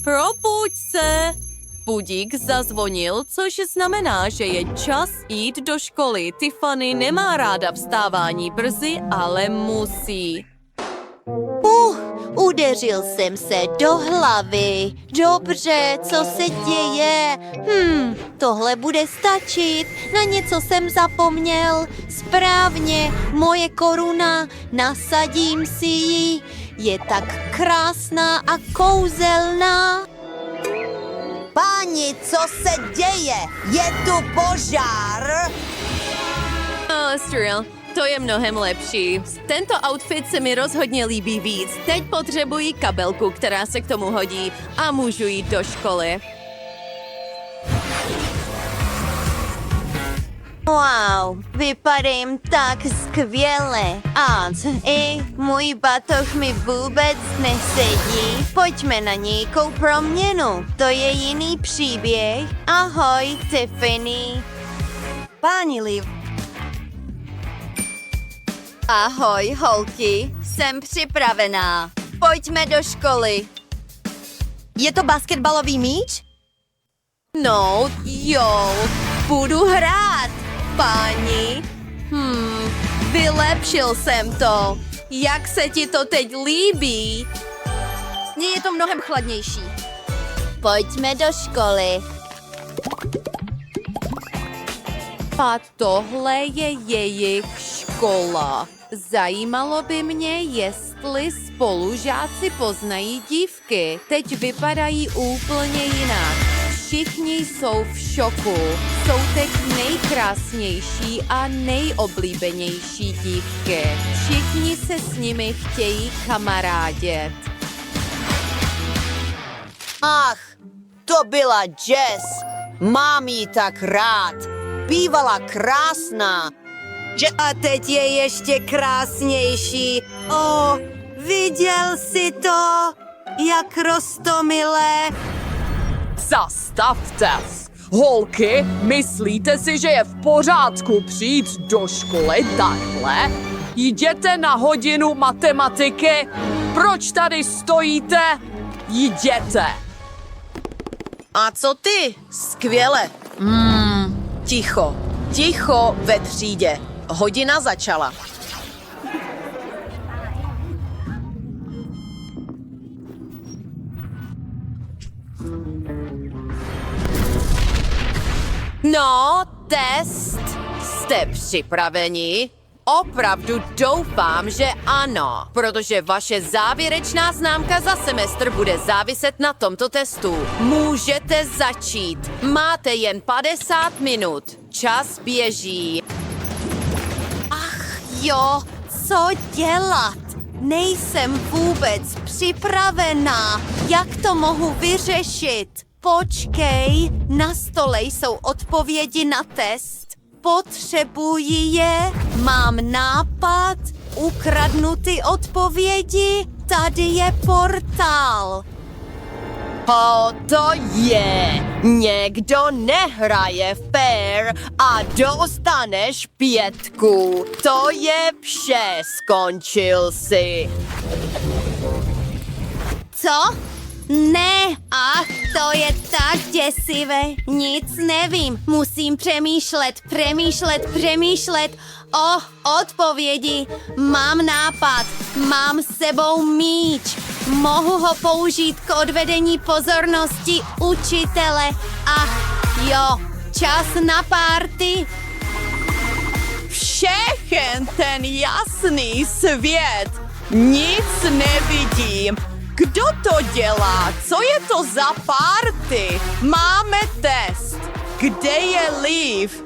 Probuď se! Budík zazvonil, což znamená, že je čas jít do školy. Tiffany nemá ráda vstávání brzy, ale musí. Udeřil jsem se do hlavy. Dobře, co se děje? Tohle bude stačit. Na něco jsem zapomněl. Správně, moje koruna. Nasadím si ji. Je tak krásná a kouzelná. Páni, co se děje? Je tu požár? Strill, to je mnohem lepší. Tento outfit se mi rozhodně líbí víc. Teď potřebuji kabelku, která se k tomu hodí a můžu jít do školy. Wow, vypadám tak skvěle. A i můj batoh mi vůbec nesedí. Pojďme na nějakou proměnu. To je jiný příběh. Ahoj, Tiffany. Páni Liv. Ahoj, holky. Jsem připravená. Pojďme do školy. Je to basketbalový míč? No, jo, budu hrát, páni. Vylepšil jsem to. Jak se ti to teď líbí? Mně je to mnohem chladnější. Pojďme do školy. A tohle je jejich škola. Zajímalo by mě, jestli spolužáci poznají dívky. Teď vypadají úplně jinak. Všichni jsou v šoku. Jsou teď nejkrásnější a nejoblíbenější dívky. Všichni se s nimi chtějí kamarádět. Ach, to byla Jess. Mám ji tak rád. Bývala krásná. A teď je ještě krásnější. Viděl jsi to? Jak roztomilé. Zastavte! Holky, myslíte si, že je v pořádku přijít do školy takhle? Jděte na hodinu matematiky? Proč tady stojíte? Jděte! A co ty? Skvěle. Ticho. Ticho ve třídě. Hodina začala. No, test. Jste připraveni? Opravdu doufám, že ano, protože vaše závěrečná známka za semestr bude záviset na tomto testu. Můžete začít. Máte jen 50 minut. Čas běží. Jo, co dělat? Nejsem vůbec připravená. Jak to mohu vyřešit? Počkej, na stole jsou odpovědi na test. Potřebuji je, mám nápad, ukradnu ty odpovědi, tady je portál. To je. Někdo nehraje fair a dostaneš 5. To je vše, skončil si. Co? Ne, to je tak děsivé. Nic nevím. Musím přemýšlet. Odpovědi. Mám nápad. Mám s sebou míč. Mohu ho použít k odvedení pozornosti učitele. Čas na párty. Všechen ten jasný svět. Nic nevidím. Kdo to dělá? Co je to za párty? Máme test. Kde je Liv?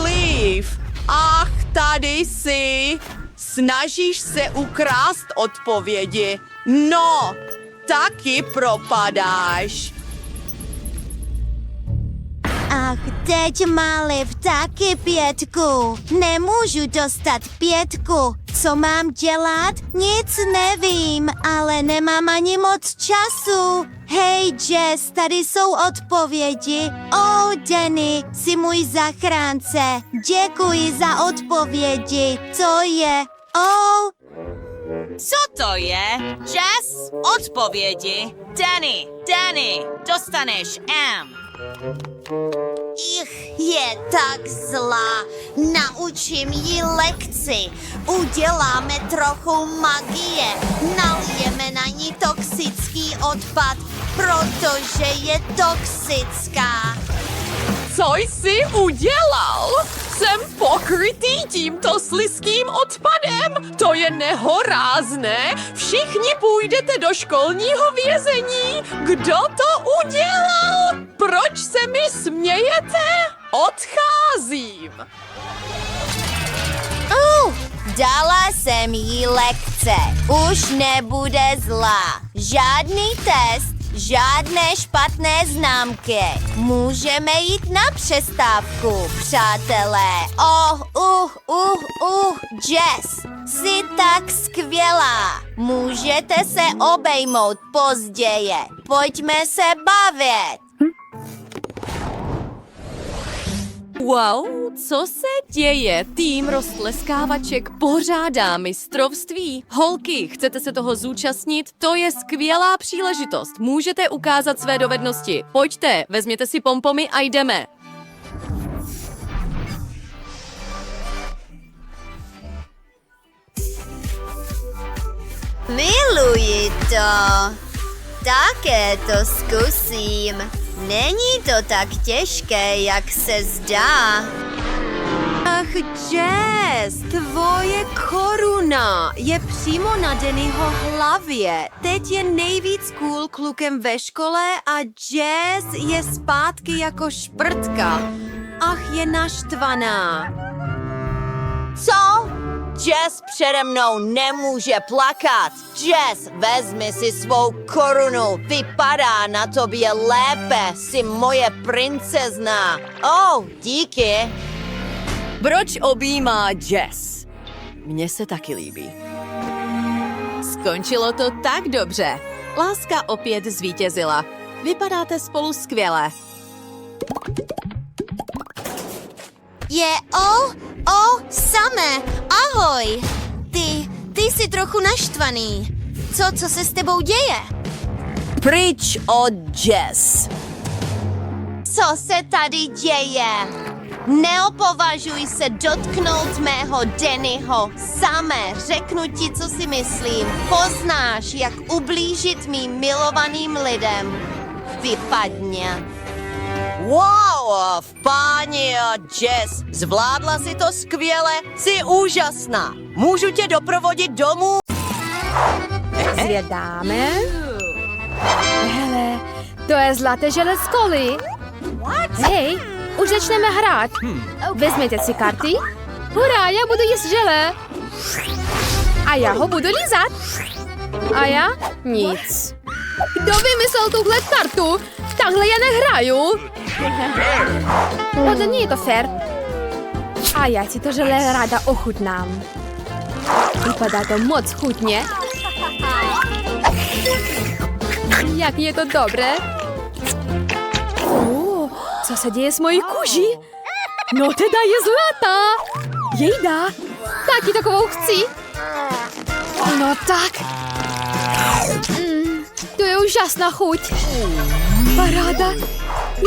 Liv. Ach, tady jsi. Snažíš se ukrást odpovědi. No, taky propadáš. Ach, teď má Liv taky 5. Nemůžu dostat 5. Co mám dělat? Nic nevím, ale nemám ani moc času. Hej, Jess, tady jsou odpovědi. Danny, jsi můj zachránce. Děkuji za odpovědi. To je... Co to je? Jess? Odpovědi. Danny, dostaneš M. Je tak zlá. Naučím jí lekci. Uděláme trochu magie. Nalijeme na ní toxický odpad, protože je toxická. Co jsi udělal? Jsem pokrytý tímto slizkým odpadem. To je nehorázné. Všichni půjdete do školního vězení. Kdo to udělal? Proč se mi smějete? Odcházím. Dala jsem jí lekce. Už nebude zlá. Žádný test, žádné špatné známky. Můžeme jít na přestávku, přátelé. Jess, jsi tak skvělá. Můžete se obejmout později. Pojďme se bavit. Wow, co se děje? Tým roztleskávaček pořádá mistrovství. Holky, chcete se toho zúčastnit? To je skvělá příležitost. Můžete ukázat své dovednosti. Pojďte, vezměte si pompomy a jdeme. Miluji to. Také to zkusím. Není to tak těžké, jak se zdá. Ach, Jess, tvoje koruna je přímo na Dannyho hlavě. Teď je nejvíc cool klukem ve škole a Jess je zpátky jako šprtka. Ach, je naštvaná. Co? Jess přede mnou nemůže plakat. Jess, vezmi si svou korunu. Vypadá na tobě lépe. Jsi moje princezna. Díky. Proč objímá Jess? Mně se taky líbí. Skončilo to tak dobře. Láska opět zvítězila. Vypadáte spolu skvěle. Samé, ahoj. Ty jsi trochu naštvaný. Co se s tebou děje? Pryč od Jess. Co se tady děje? Neopovažuj se dotknout mého Dannyho. Samé, řeknu ti, co si myslím. Poznáš, jak ublížit mým milovaným lidem. Vypadně. Wow, páni a Jess, zvládla si to skvěle, jsi úžasná. Můžu tě doprovodit domů? Zvědáme. Hele, to je zlaté žele z koly. Hej, už začneme hrát. Vezměte si karty. Hurá, já budu jíst žele. A já ho budu lízat. A já? Nic. Kdo vymyslel tuhle kartu? Takhle já nehraju. Podle mě je to fér. A já si to žele ráda ochutnám. Vypadá to moc chutně. Jak je to dobré. Co se děje s mojí kůží? No teda je zlatá. Jejda, taky takovou chci. No tak. To je úžasná chuť. Paráda.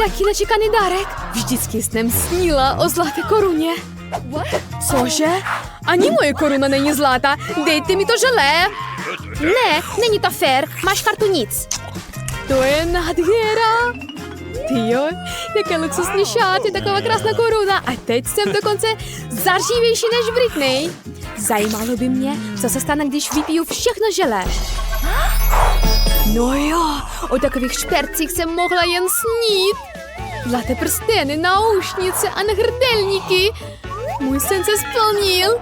Jaký nečekaný dárek. Vždycky jsem snila o zlaté koruně. Cože? Ani moje koruna není zlatá. Dejte mi to želé. Ne, není to fér. Máš kartu nic. To je nádhera. Tyjo, jaké luxusní šaty, taková krásná koruna. A teď jsem dokonce zarživější než Britney. Zajímalo by mě, co se stane, když vypiju všechno želé. No jo, o takových špercích jsem mohla jen snít. Zlaté prsteny, náušnice a hrdelníky. Můj sen se splnil.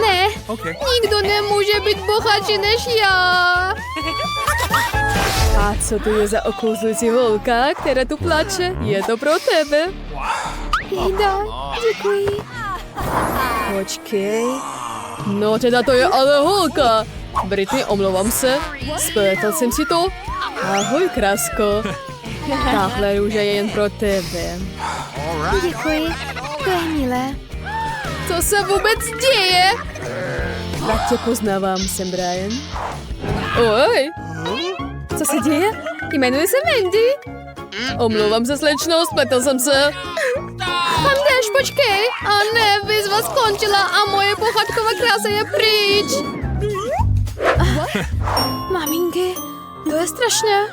Ne, nikdo nemůže být bohatší než já. A co to je za okouzlující holka, která tu plače? Je to pro tebe. Jejda, děkuji. Počkej. No teda to je ale holka. Britney, omlouvám se. Spletl jsem si to. Ahoj, krásko. Tahle růže je jen pro tebe. Děkuji, to je milé. Co se vůbec děje? Tak tě poznávám, jsem Brian. Oj! Co se děje? Jmenuji se Mandy. Omlouvám se, slečno, spletl jsem se. Tam jdeš, počkej. A ne, výzva skončila a moje pohádková krása je pryč. Maminky, to je strašné.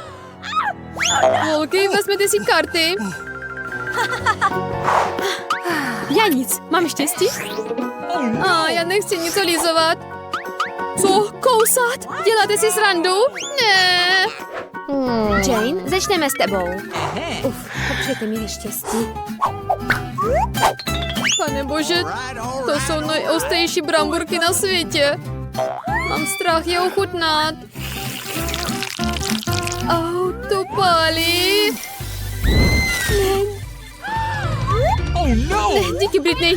Holky, vezměte si karty. Já nic, mám štěstí? Já nechci nic olizovat. Co? Kousat? Děláte si srandu? Ne. Jane, začneme s tebou. Popřejte mi štěstí. Pane bože, to jsou nejostřejší bramburky na světě. Mám strach je ochutnat. To pálí. Ne, díky, Britney.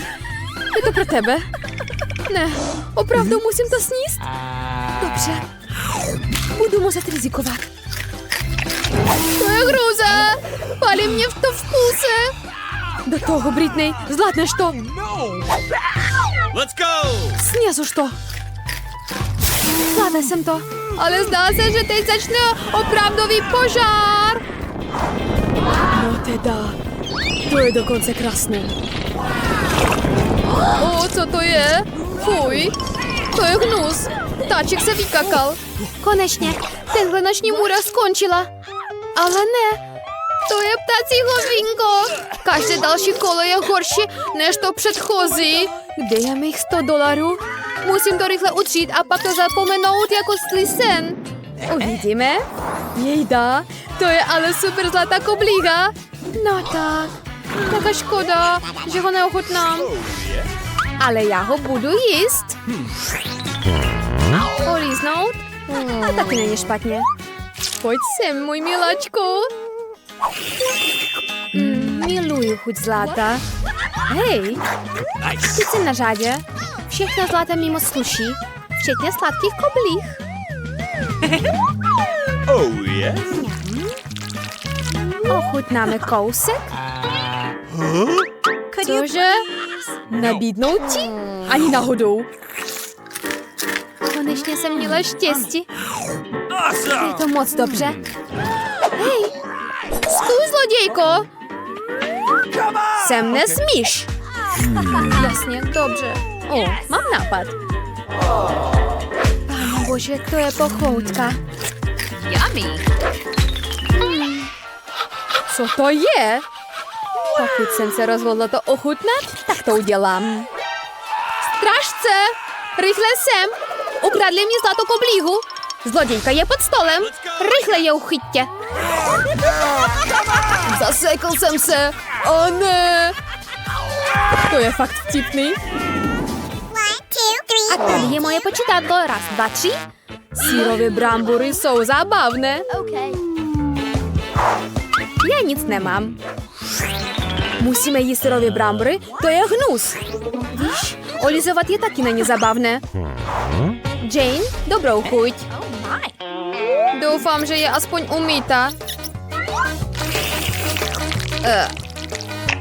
Je to pro tebe. Ne, opravdu musím to sníst? Dobře. Budu muset rizikovat. To je hrůza. Pálí mě to v půlce. Do toho, Britney, zvládneš to. Let's go! Sněz už to. Zvládla jsem to. Ale zdá se, že teď začne opravdový požár. No teda, to je dokonce krásné. Co to je? Fuj, to je hnus. Ptáček se vykakal. Konečně, tenhle noční můra skončila. Ale ne, to je ptací hovínko. Každé další kolo je horší než to předchozí. Kde je mých $100? Musím to rychle utřít a pak to zapomenout jako zlý sen. Uvidíme. Jejda, to je ale super zlatá koblíha. No tak, taká škoda, že ho neochutnám. Ale já ho budu jíst. Olíznout? A taky není špatně. Pojď sem, můj miláčku. Miluju chuť zlata. Hej, teď jsem na řadě. Všechno zlaté mi moc sluší, včetně sladkých koblích. Oh, yes? Ochutnáme kousek? Cože? Nabídnout ti? Ani náhodou. Konečně jsem měla štěstí. Je to moc dobře. Hej, zkus, zlodějko. Sem nesmíš. Jasně, dobře. Mám nápad. Pane bože, to je pochoutka. Yummy. Co to je? Pokud jsem se rozhodla to ochutnat, tak to udělám. Strážce! Rychle sem! Ukradli mi zlatou koblíhu. Zlodějka je pod stolem. Rychle je uchyťte. Zasekl jsem se. O ne! To je fakt vtipný. A tady je moje počítadlo. 1, 2, 3. Sýrové brambory jsou zábavné. Já nic nemám. Musíme jíst syrové brambory, to je hnus. Víš, olizovat je taky není zabavné. Jane, dobrou chuť. Doufám, že je aspoň umýta.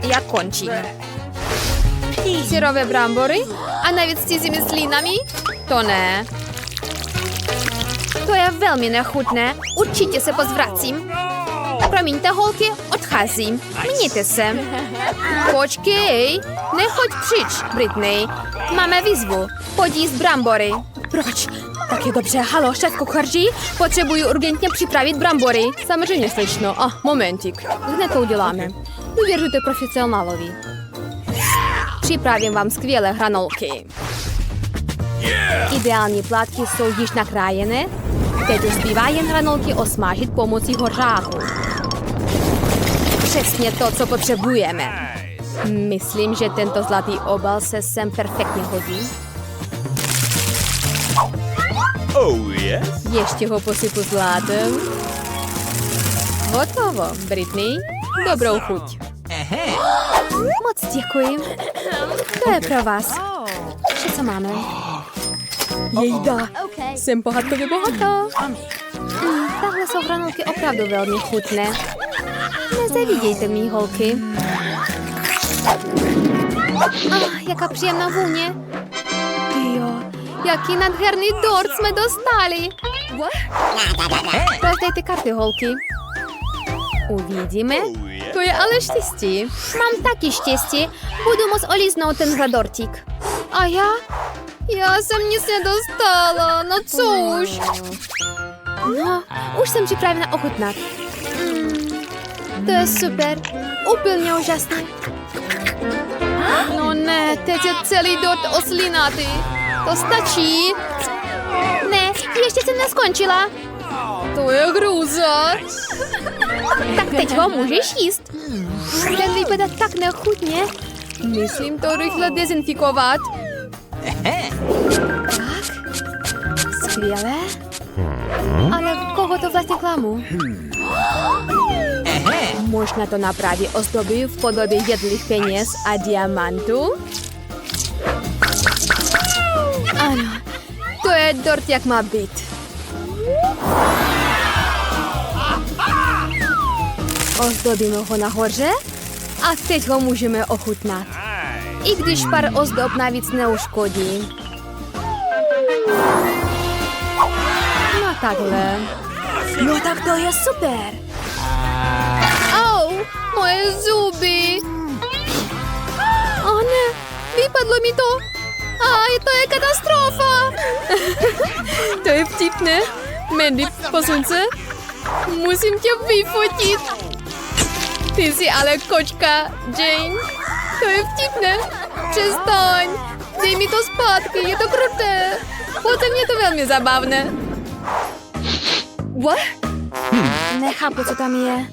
Já končím. Syrové brambory a navíc s cizími slínami? To ne. To je velmi nechutné. Určitě se pozvracím. Promiňte, holky, odcházím. Mějte se. Počkej, nechoď pryč, Britney. Máme výzvu. Pojď jíst brambory. Proč? Tak je dobře. Halo, šéf kuchaři, potřebuji urgentně připravit brambory. Samozřejmě, slečno. Momentík. Hned to uděláme. Důvěřujte profesionálovi. Připravím vám skvělé hranolky. Ideální plátky jsou již nakrájené. Teď už zbývá jen hranolky osmažit pomocí hořáku. Přesně to, co potřebujeme. Myslím, že tento zlatý obal se sem perfektně hodí. Oh, yes? Ještě ho posypu zlátem. Hotovo, Britney. Dobrou chuť. Moc děkuji. To je pro vás. Vše, co máme. Jejda, jsem pohádkově bohatá. Tahle jsou hranolky opravdu velmi chutné. Nezavídějte mi, holky. Jaká příjemná vůně. Jo, Jaký nádherný dort jsme dostali. Rozdejte karty, holky. Uvidíme. Oh yeah. To je ale štěstí. Mám taky štěstí. Budu moct olíznout tenhle dortík. A já? Já jsem nic nedostala. No co už? No, už jsem připravena ochutnat. To je super. Úplně úžasné. No ne, teď je celý dort oslinatý. To stačí? Ne, ještě jsem neskončila. To je hrůza. Tak teď ho můžeš jíst. Ten vypadá tak nechutně. Myslím to rychle dezinfikovat. Tak. Skvělé. Ale koho to vlastně klamu? Možná to napraví ozdoby v podobě jedlých peněz a diamantů? Ano, to je dort, jak má být. Ozdobíme ho nahoře a teď ho můžeme ochutnat. I když pár ozdob navíc neuškodí. No takhle. No tak to je super. Au, moje zuby. O ne, vypadlo mi to. A to je katastrofa. To je vtipné. Mandy, posuň se. Musím tě vyfotit. Ty jsi ale kočka, Jane. To je vtipné. Přestaň. Dej mi to zpátky, je to kruté. Potom je to velmi zabavné. What? Nechápu, co tam je.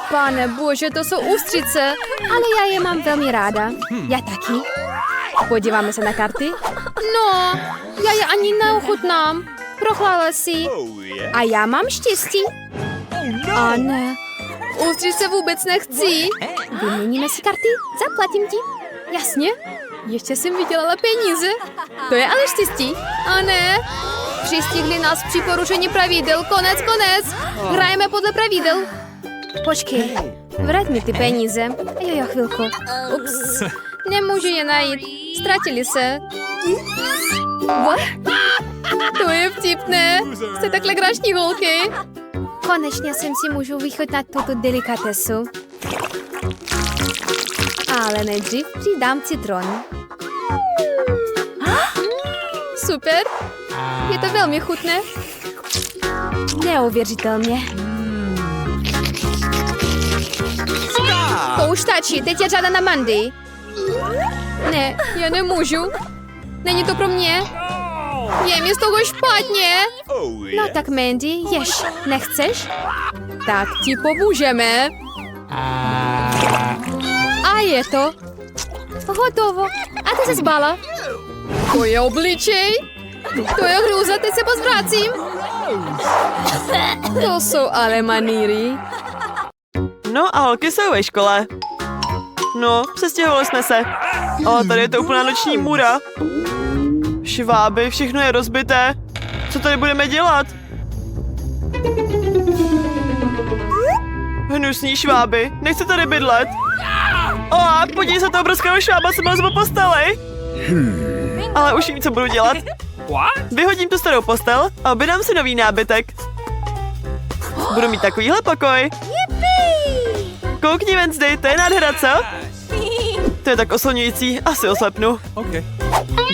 Pane bože, to jsou ústřice. Ale já je mám velmi ráda. Já taky. Podíváme se na karty. No, já je ani neochutnám. Prochlála si. Oh yeah. A já mám štěstí. A ne. Ústřice vůbec nechci. Vyměníme si karty? Zaplatím ti. Jasně. Ještě jsem vydělala peníze. To je ale štěstí. A ne. Přistihli nás při porušení pravidel. Konec. Hrajeme podle pravidel. Počkej. Vrať mi ty peníze. Jo, chvilku. Ups. Nemůžu je najít. Ztratili se. What? To je vtipné. Jste takhle grašní holky. Konečně jsem si můžu vychutnat tuto delikatesu. Ale nejdřív přidám citron. Super. Je to velmi chutné. Neuvěřitelně. To už stačí, teď je řada na Mandy. Ne, já nemůžu. Není to pro mě. Je mi z toho špatně. Oh No yeah. tak Mandy, ješ. Nechceš? Tak ti pomůžeme. A je to. Hotovo. A ty se zbala. To je obličej. To je hrůza, teď se pozvracím. To jsou ale maníry. No a holky jsou ve škole. No, přestěhovali jsme se. Ale tady je to úplná noční můra. Šváby, všechno je rozbité. Co tady budeme dělat? Hnusný šváby, nechci tady bydlet. O, podívej se, to obrovského švába se má po posteli. Ale už vím, co budu dělat. Vyhodím tu starou postel a objednám si nový nábytek. Budu mít takovýhle pokoj. Koukni, Wednesday, to je nádhera, co? To je tak oslňující, asi oslepnu. Okay.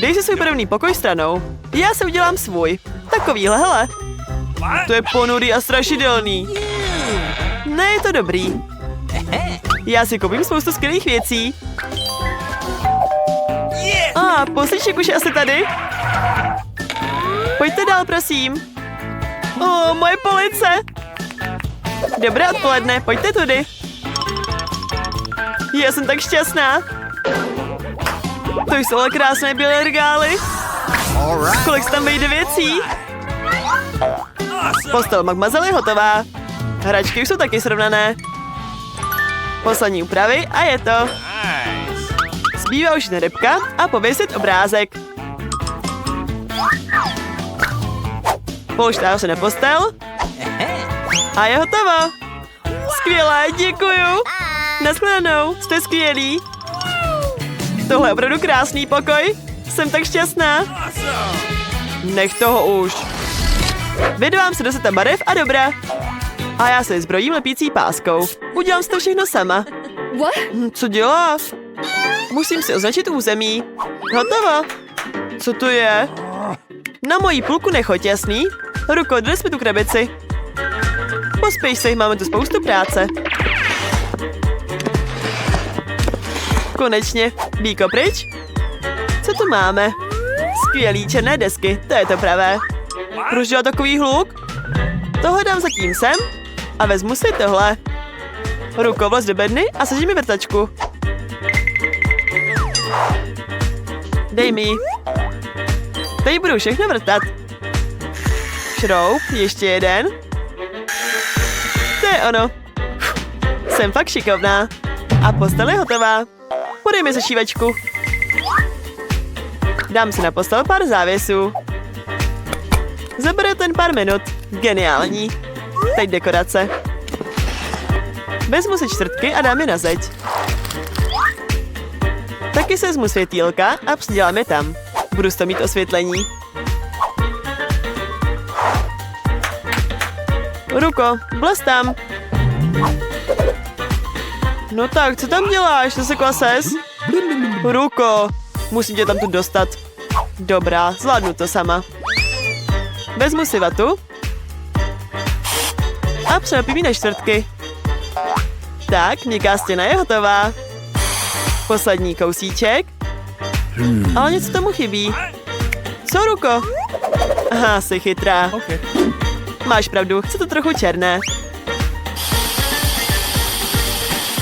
Dej si svůj podobný pokoj stranou. Já si udělám svůj. Takovýhle, hele. To je ponurý a strašidelný. Ne, je to dobrý. Já si koupím spoustu skvělých věcí. A poslíček už je asi tady. Pojďte dál, prosím. O, moje police. Dobré odpoledne, pojďte tudy. Já jsem tak šťastná. To jsou ale krásné bílé regály. Kolik se tam vejde věcí? Postel Magmazel je hotová. Hračky už jsou taky srovnané. Poslední úpravy a je to. Zbývá už jen rybka a pověsit obrázek. Položte se na postel. A je hotovo. Skvělé, děkuju. Naschledanou, jste skvělí. Tohle je opravdu krásný pokoj. Jsem tak šťastná. Nech toho už. Vydávám se do seta barev a dobra. A já se zbrojím lepící páskou. Udělám si to všechno sama. What? Co dělá? Musím si označit území. Hotovo. Co to je? Na mojí půlku nechoď, jasný? Ruko, dones mi tu krabici. Pospěj se, máme tu spoustu práce. Konečně. Bíko pryč? Co tu máme? Skvělý černé desky, to je to pravé. Proč dělá takový hluk? Tohle dám zatím sem a vezmu si tohle. Ruko, vlez do bedny a sežij mi vrtačku. Dej mi. Tady budu všechno vrtat. Šroub, ještě jeden. To je ono. Jsem fakt šikovná. A postel je hotová. Podej mi sešívačku. Dám si na postel pár závěsů. Zabere ten pár minut. Geniální. Teď dekorace. Vezmu si čtvrtky a dám je na zeď. Taky se vezmu světýlka a přidělám je tam. Budu z toho mít osvětlení. Ruko, vlez tam. No tak, co tam děláš? Zasekla ses? Ruko, musím tě tam tu dostat. Dobrá, zvládnu to sama. Vezmu si vatu a přelepím ji na čtvrtky. Tak, měkká stěna je hotová. Poslední kousíček. Ale něco tomu chybí. Co, Ruko? Aha, jsi chytrá. Okay. Máš pravdu, chci to trochu černé.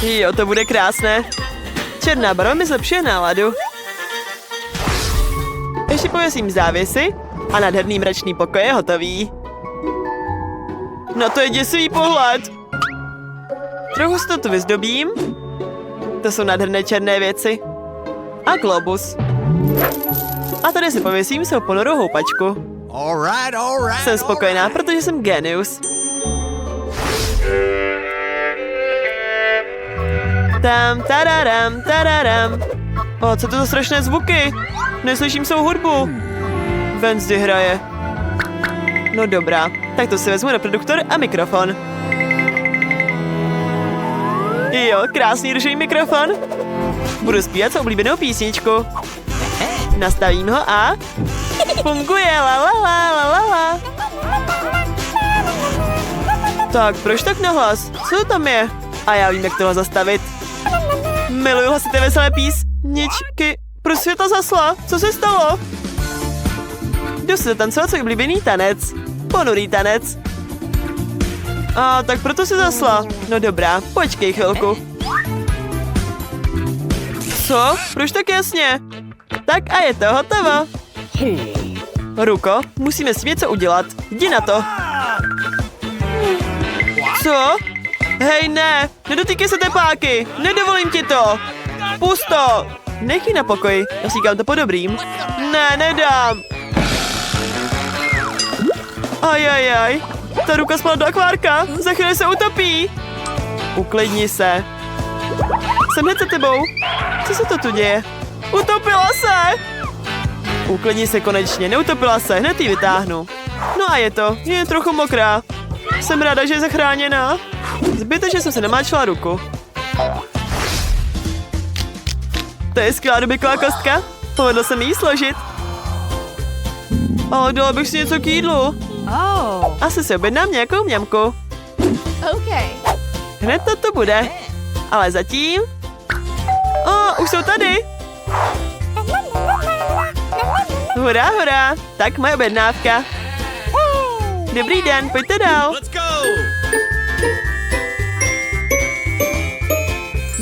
Jo, to bude krásné. Černá barva mi zlepšuje náladu. Ještě pověsím závěsy a nádherný mračný pokoj je hotový. No to je děsivý pohled. Trochu si to tu vyzdobím. To jsou nádherné černé věci. A globus. A tady si pověsím svou ponorou houpačku. Jsem spokojená, protože jsem genius. Tam, tararam, tararam. O, co to za strašné zvuky? Neslyším svou hudbu. Wednesday hraje. No dobrá, tak to si vezmu reproduktor a mikrofon. Jo, krásný růžový mikrofon. Budu zpívat svou oblíbenou písničku. Nastavím ho a... funguje, la la la la la la. Tak, proč tak nahlas? Co to tam je? A já vím, jak tohle zastavit. Miluju hlasité veselé písničky. Proč světla zasla? Co se stalo? Jdu si zatancovat svůj oblíbený tanec. Ponurý tanec. A tak proto si zasla. No dobrá, počkej chvilku. Co? Proč tak jasně? Tak a je to hotovo. Ruko, musíme s tím něco udělat. Jdi na to. Co? Hej, ne, nedotýkej se tepáky. Nedovolím ti to. Pust to. Nech ji na pokoji, já si říkám to po dobrým. Ne, nedám. Ajajaj, ta ruka spadla do akvárka. Za chvíli se utopí. Uklidni se. Jsem hned za tebou. Co se to tu děje? Utopila se! Uklidni se konečně, neutopila se, hned ji vytáhnu. No a je to, je trochu mokrá. Jsem ráda, že je zachráněná. Zbytečně jsem se namáčela ruku. To je skvělá dobyková kostka. Povedlo se mi ji složit. Ale dala bych si něco k jídlu. Asi si objednám nějakou mňamku. Okay. Hned to bude. Ale zatím... už jsou tady. Hurá, hurá. Tak moje objednávka. Dobrý den, pojďte dál. Let's go!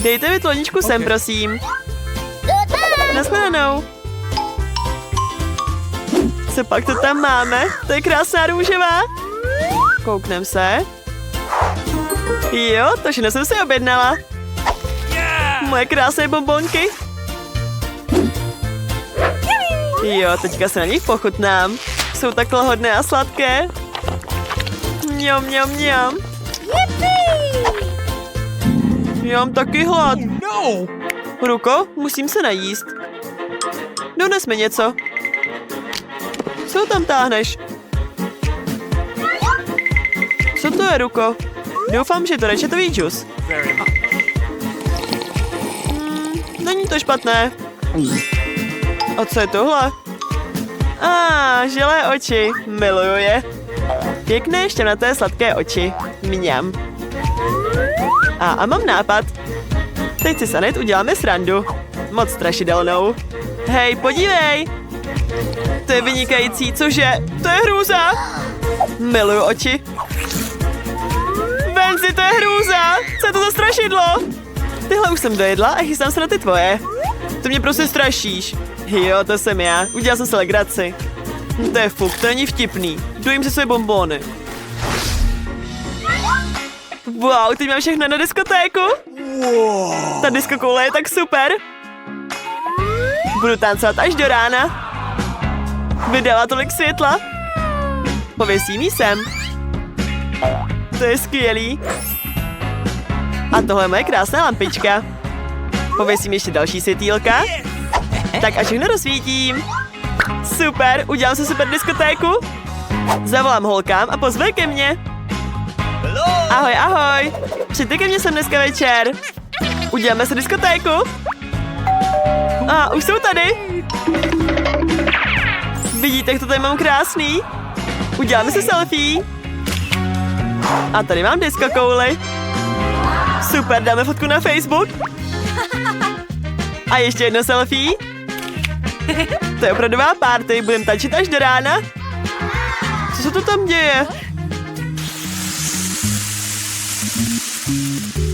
Dejte mi tloničku sem, prosím. Naschledanou. Co pak to tam máme? To je krásná růžová. Kouknem se. Jo, to všechno jsem si objednala. Moje krásné bonbonky. Jo, teďka se na nich pochutnám. Jsou takhle hodné a sladké. Mňam, mňam, mňam. Já mám taky hlad. Ruko, musím se najíst. Dones mi něco. Co tam táhneš? Co to je, Ruko? Doufám, že to rečetový džus. Není to špatné. A co je tohle? Želé oči. Miluju je. Pěkné, šťavnaté, sladké oči. Mňam. A mám nápad. Teď si s Anet uděláme srandu. Moc strašidelnou. Hej, podívej. To je vynikající, cože? To je hrůza. Miluju oči. Venci, to je hrůza. Co je to za strašidlo? Tyhle už jsem dojedla a chystám se na ty tvoje. To mě prostě strašíš. Jo, to jsem já. Udělal jsem si legraci. To je fuk, to není vtipný. Dojím si své bonbóny. Wow, teď mám všechno na diskotéku. Ta diskokoule je tak super. Budu tancovat až do rána. Vydává tolik světla. Pověsím jí sem. To je skvělý. A tohle je moje krásná lampička. Pověsím ještě další světýlka. Tak a všechno rozsvítím. Super, udělám si super diskotéku. Zavolám holkám a pozve ke mně. Ahoj, ahoj. Přijďte ke mně sem dneska večer. Uděláme si diskotéku. Už jsou tady. Vidíte, jak to tady mám krásný? Uděláme si selfie. A tady mám diskokouli. Super, dáme fotku na Facebook. A ještě jedno selfie. To je opravdová party, budeme tančit až do rána. Co se to tam děje?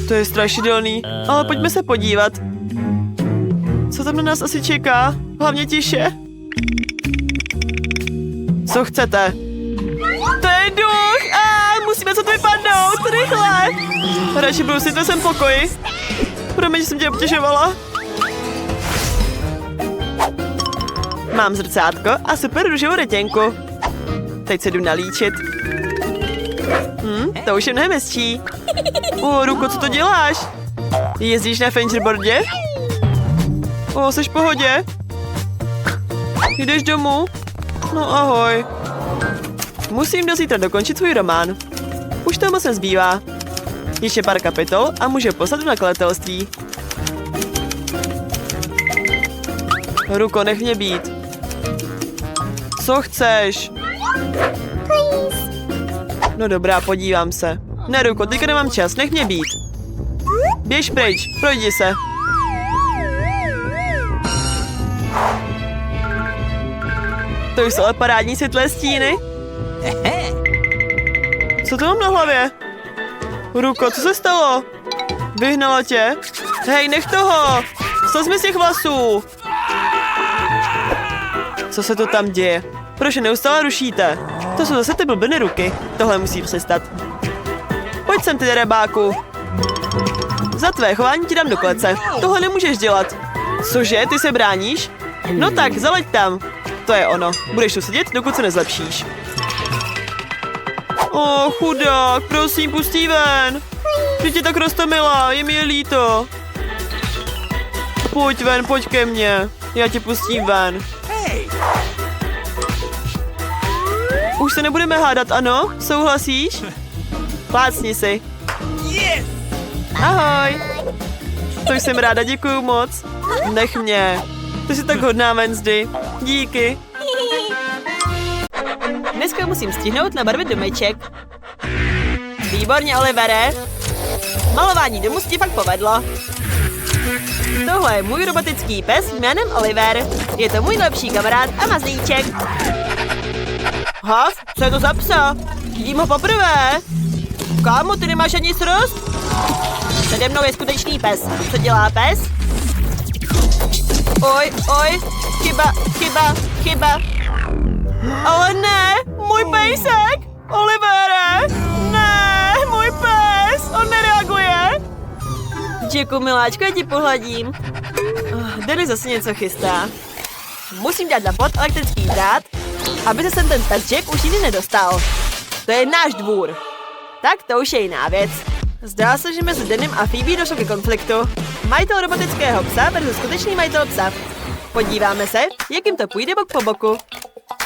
To je strašidelný, ale pojďme se podívat. Co tam na nás asi čeká? Hlavně tiše. Co chcete? To je duch! Musíme se to vypadnout! Rychle! Radši budu si to sem pokoji. Promiň, že jsem tě obtěžovala. Mám zrcátko a super růžovou retěnku. Teď se jdu nalíčit. To už je mnohem hezčí. Ruko, co to děláš? Jezdíš na fingerboardě? Seš v pohodě? Jdeš domů? No ahoj. Musím do zítra dokončit svůj román. Už to moc nezbývá. Ještě pár kapitol a můžu poslat do nakladatelství. Ruko, nech mě být. Co chceš? No dobrá, podívám se. Ne, Ruko, teďka nemám čas, nech mě být. Běž pryč, projdi se. To jsou ale parádní světlé stíny. Co to mám na hlavě? Ruko, co se stalo? Vyhnalo tě? Hej, nech toho! Slez mi z těch vlasů! Co se to tam děje? Proč je neustále rušíte? To jsou zase ty blbiny ruky. Tohle musí přestat. Pojď sem, ty darebáku. Za tvé chování ti dám do klece. Tohle nemůžeš dělat. Cože, ty se bráníš? No tak, zaleď tam. To je ono. Budeš tu sedět, dokud se nezlepšíš. Chudák, prosím, pustí ven. Ty tě tak roztomila, je mi je líto. Pojď ven, pojď ke mně. Já tě pustím ven. Už se nebudeme hádat, ano? Souhlasíš? Plácni si. Ahoj. To jsem ráda, děkuju moc. Nech mě. Ty jsi tak hodná, Wednesday. Díky. Dneska musím stihnout nabarvit domeček. Výborně, Olivere. Malování domu se ti fakt povedlo. Tohle je můj robotický pes jménem Oliver. Je to můj lepší kamarád a mazlíček. Co je to za psa? Vidím ho poprvé. Kámo, ty nemáš ani srst? Přede mnou je skutečný pes. Co dělá pes? Oj, chyba. Ale ne, můj pejsek! Olivere! Ne, můj pes! On nereaguje! Děkuji, miláčko, já ti pohladím. Denny zase něco chystá. Musím dát na plot elektrický drát, aby se sem ten pes Jack už nikdy nedostal. To je náš dvůr. Tak to už je jiná věc. Zdá se, že mezi Dennym a Phoebe došlo ke konfliktu. Majitel robotického psa versus skutečný majitel psa. Podíváme se, jak jim to půjde bok po boku.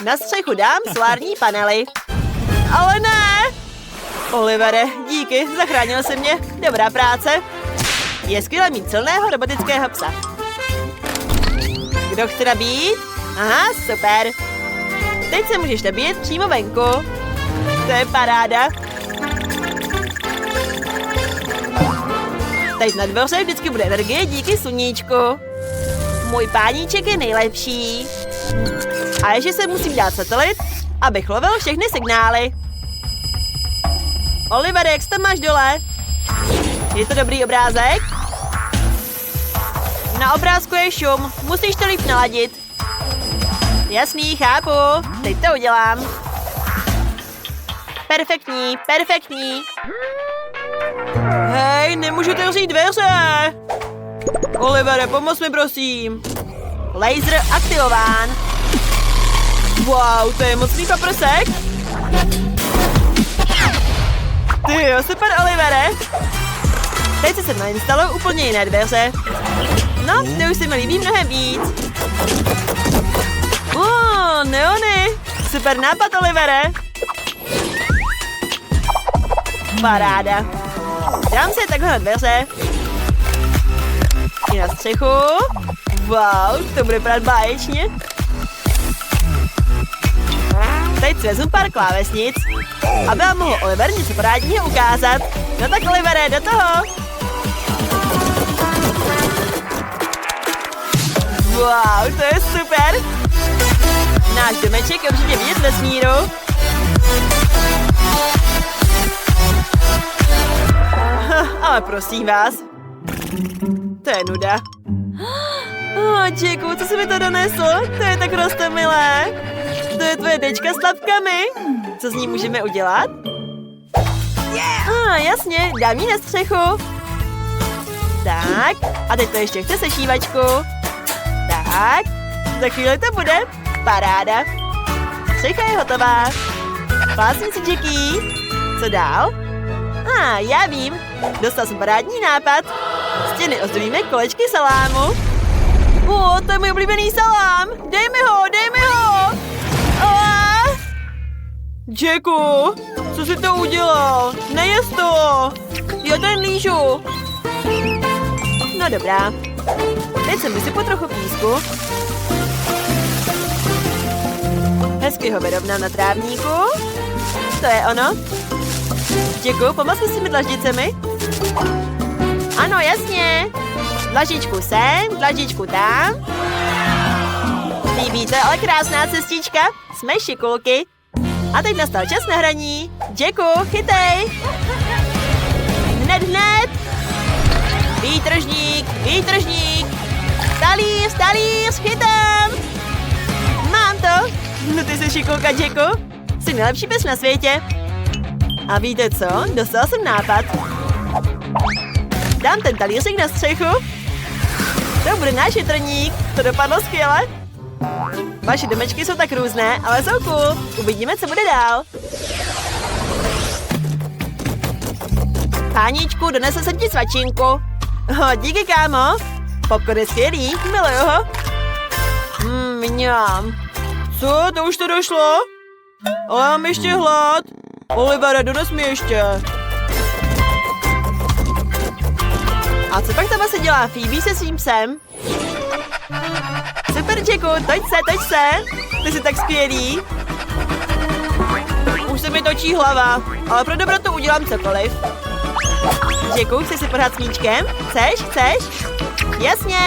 Na střechu dám solární panely. Ale ne! Olivere, díky, zachránil jsi mě. Dobrá práce. Je skvělé mít silného robotického psa. Kdo chce nabít? Aha, super. Teď se můžeš nabíjet přímo venku. To je paráda. Teď na dvoře vždycky bude energie díky sluníčku. Můj páníček je nejlepší. A ještě se musím dát satelit, abych lovil všechny signály. Oliver, jak tam máš dole? Je to dobrý obrázek? Na obrázku je šum, musíš to líp naladit. Jasný, chápu, teď to udělám. Perfektní, perfektní. Hej, nemůžu otevřít dveře. Olivere, pomoz mi prosím. Laser aktivován. Wow, to je mocný paprsek. Ty jo, super, Olivere. Teď se nainstalují úplně jiné dveře. No, to už se mi líbí mnohem víc. Neony. Super nápad, Olivere. Paráda. Dám se takhle na dveře. I na střechu. Wow, to bude vypadat báječně. Teď si vezmu pár klávesnic, aby vám mohl Oliver něco parádního ukázat. No tak, Olivere, do toho. Wow, to je super. Náš domeček je určitě vidět ve vesmíru. Ale prosím vás. To je nuda. Jacku, co jsi mi to donesl? To je tak roztomilé. To je tvoje dečka s tlapkami. Co s ní můžeme udělat? Jasně, dám jí na střechu. Tak, a teď to ještě chce sešívačku. Tak, za chvíli to bude. Paráda. Střecha je hotová. Plásni si, Jackie. Co dál? Já vím. Dostal jsem parádní nápad. Stěny ozdobíme kolečky salámu. To je můj oblíbený salám. Dej mi ho, dej mi ho. Jacku, co jsi to udělal? Nejez to. Já ten lížu. No dobrá. Teď jsem vysypu trochu písku. Hezky ho vyrovnám na trávníku. To je ono. Jacku, pomoz mi s těmi dlaždicemi. Ano, jasně. Dlažičku sem, dlažičku tam. Líbí to, ale krásná cestička. Jsme šikulky. A teď nastal čas na hraní. Jacku, chytej. Hned, hned. Výtržník, výtržník. Talíř, talíř, chytám. Mám to. No ty jsi šikulka, Jacku. Jsi nejlepší pes na světě. A víte co? Dostal jsem nápad. Dám ten talířek na střechu. To bude náš větrník. To dopadlo skvěle. Vaše domečky jsou tak různé, ale jsou cool. Uvidíme, co bude dál. Páníčku, donesl jsem ti svačinku. Díky, kámo. Popcorn je skvělý, miluju ho. Mňam. Co, to už to došlo? Ale mám ještě hlad. Olivere, dones mi ještě. A co pak tam asi dělá Phoebe se svým psem? Super, Jacku, toď se. Ty jsi tak skvělý. Už se mi točí hlava, ale pro dobrotu udělám cokoliv. Jacku, chceš si pohrát s míčkem? Chceš? Jasně.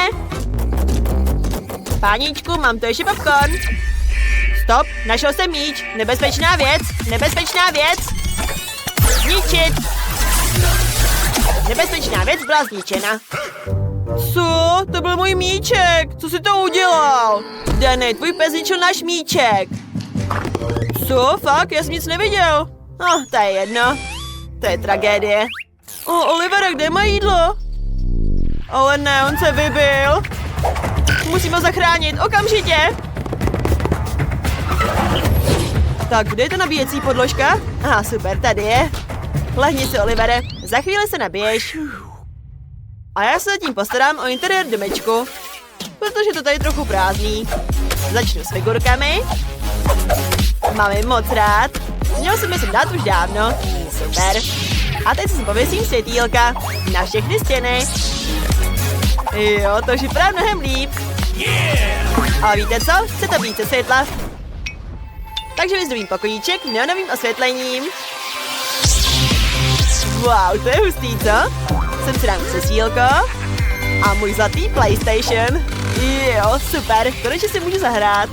Páníčku, mám to ještě popcorn. Stop, našel jsem míč. Nebezpečná věc. Zničit. Nebezpečná věc byla zničena. Co? To byl můj míček. Co jsi to udělal? Danny, tvůj pes zničil náš míček. Co? Fakt? Já jsem nic neviděl. To je jedno. To je tragédie. Olivere, kde má jídlo? Ale ne, on se vybil. Musím ho zachránit, okamžitě. Tak, kde je ta nabíjecí podložka? Aha, super, tady je. Lehni si, Olivere, za chvíli se nabiješ. A já se zatím postarám o interiér domečku. protože to tady trochu prázdný. Začnu s figurkami. Mám je moc rád. Měl jsem je sem dát už dávno. Super. A teď si pověsím světýlka na všechny stěny. Jo, to už vypadá mnohem líp. A víte co? Chce to více světla. Takže vyzdobím pokojíček neonovým osvětlením. Wow, to je hustý, co? Sem si dám křesílko a můj zlatý PlayStation. Jo, super, konečně si můžu zahrát.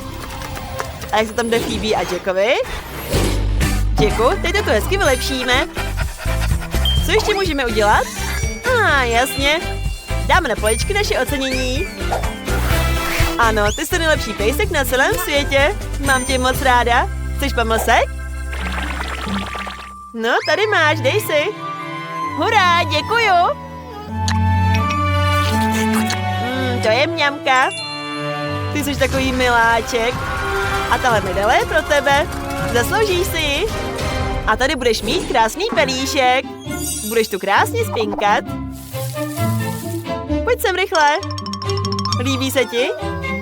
A jak se tam jde Phoebe a Jackovi? Jacku, teď to tu hezky vylepšíme. Co ještě můžeme udělat? Jasně. Dáme na poličky naše ocenění. Ano, ty jsi nejlepší pejsek na celém světě. Mám tě moc ráda. Chceš pomlsek? No, tady máš, dej si. Hurá, děkuju. To je mňamka. Ty jsi takový miláček. A tahle medaile je pro tebe. Zasloužíš si ji. A tady budeš mít krásný pelíšek. Budeš tu krásně spinkat. Pojď sem rychle. Líbí se ti?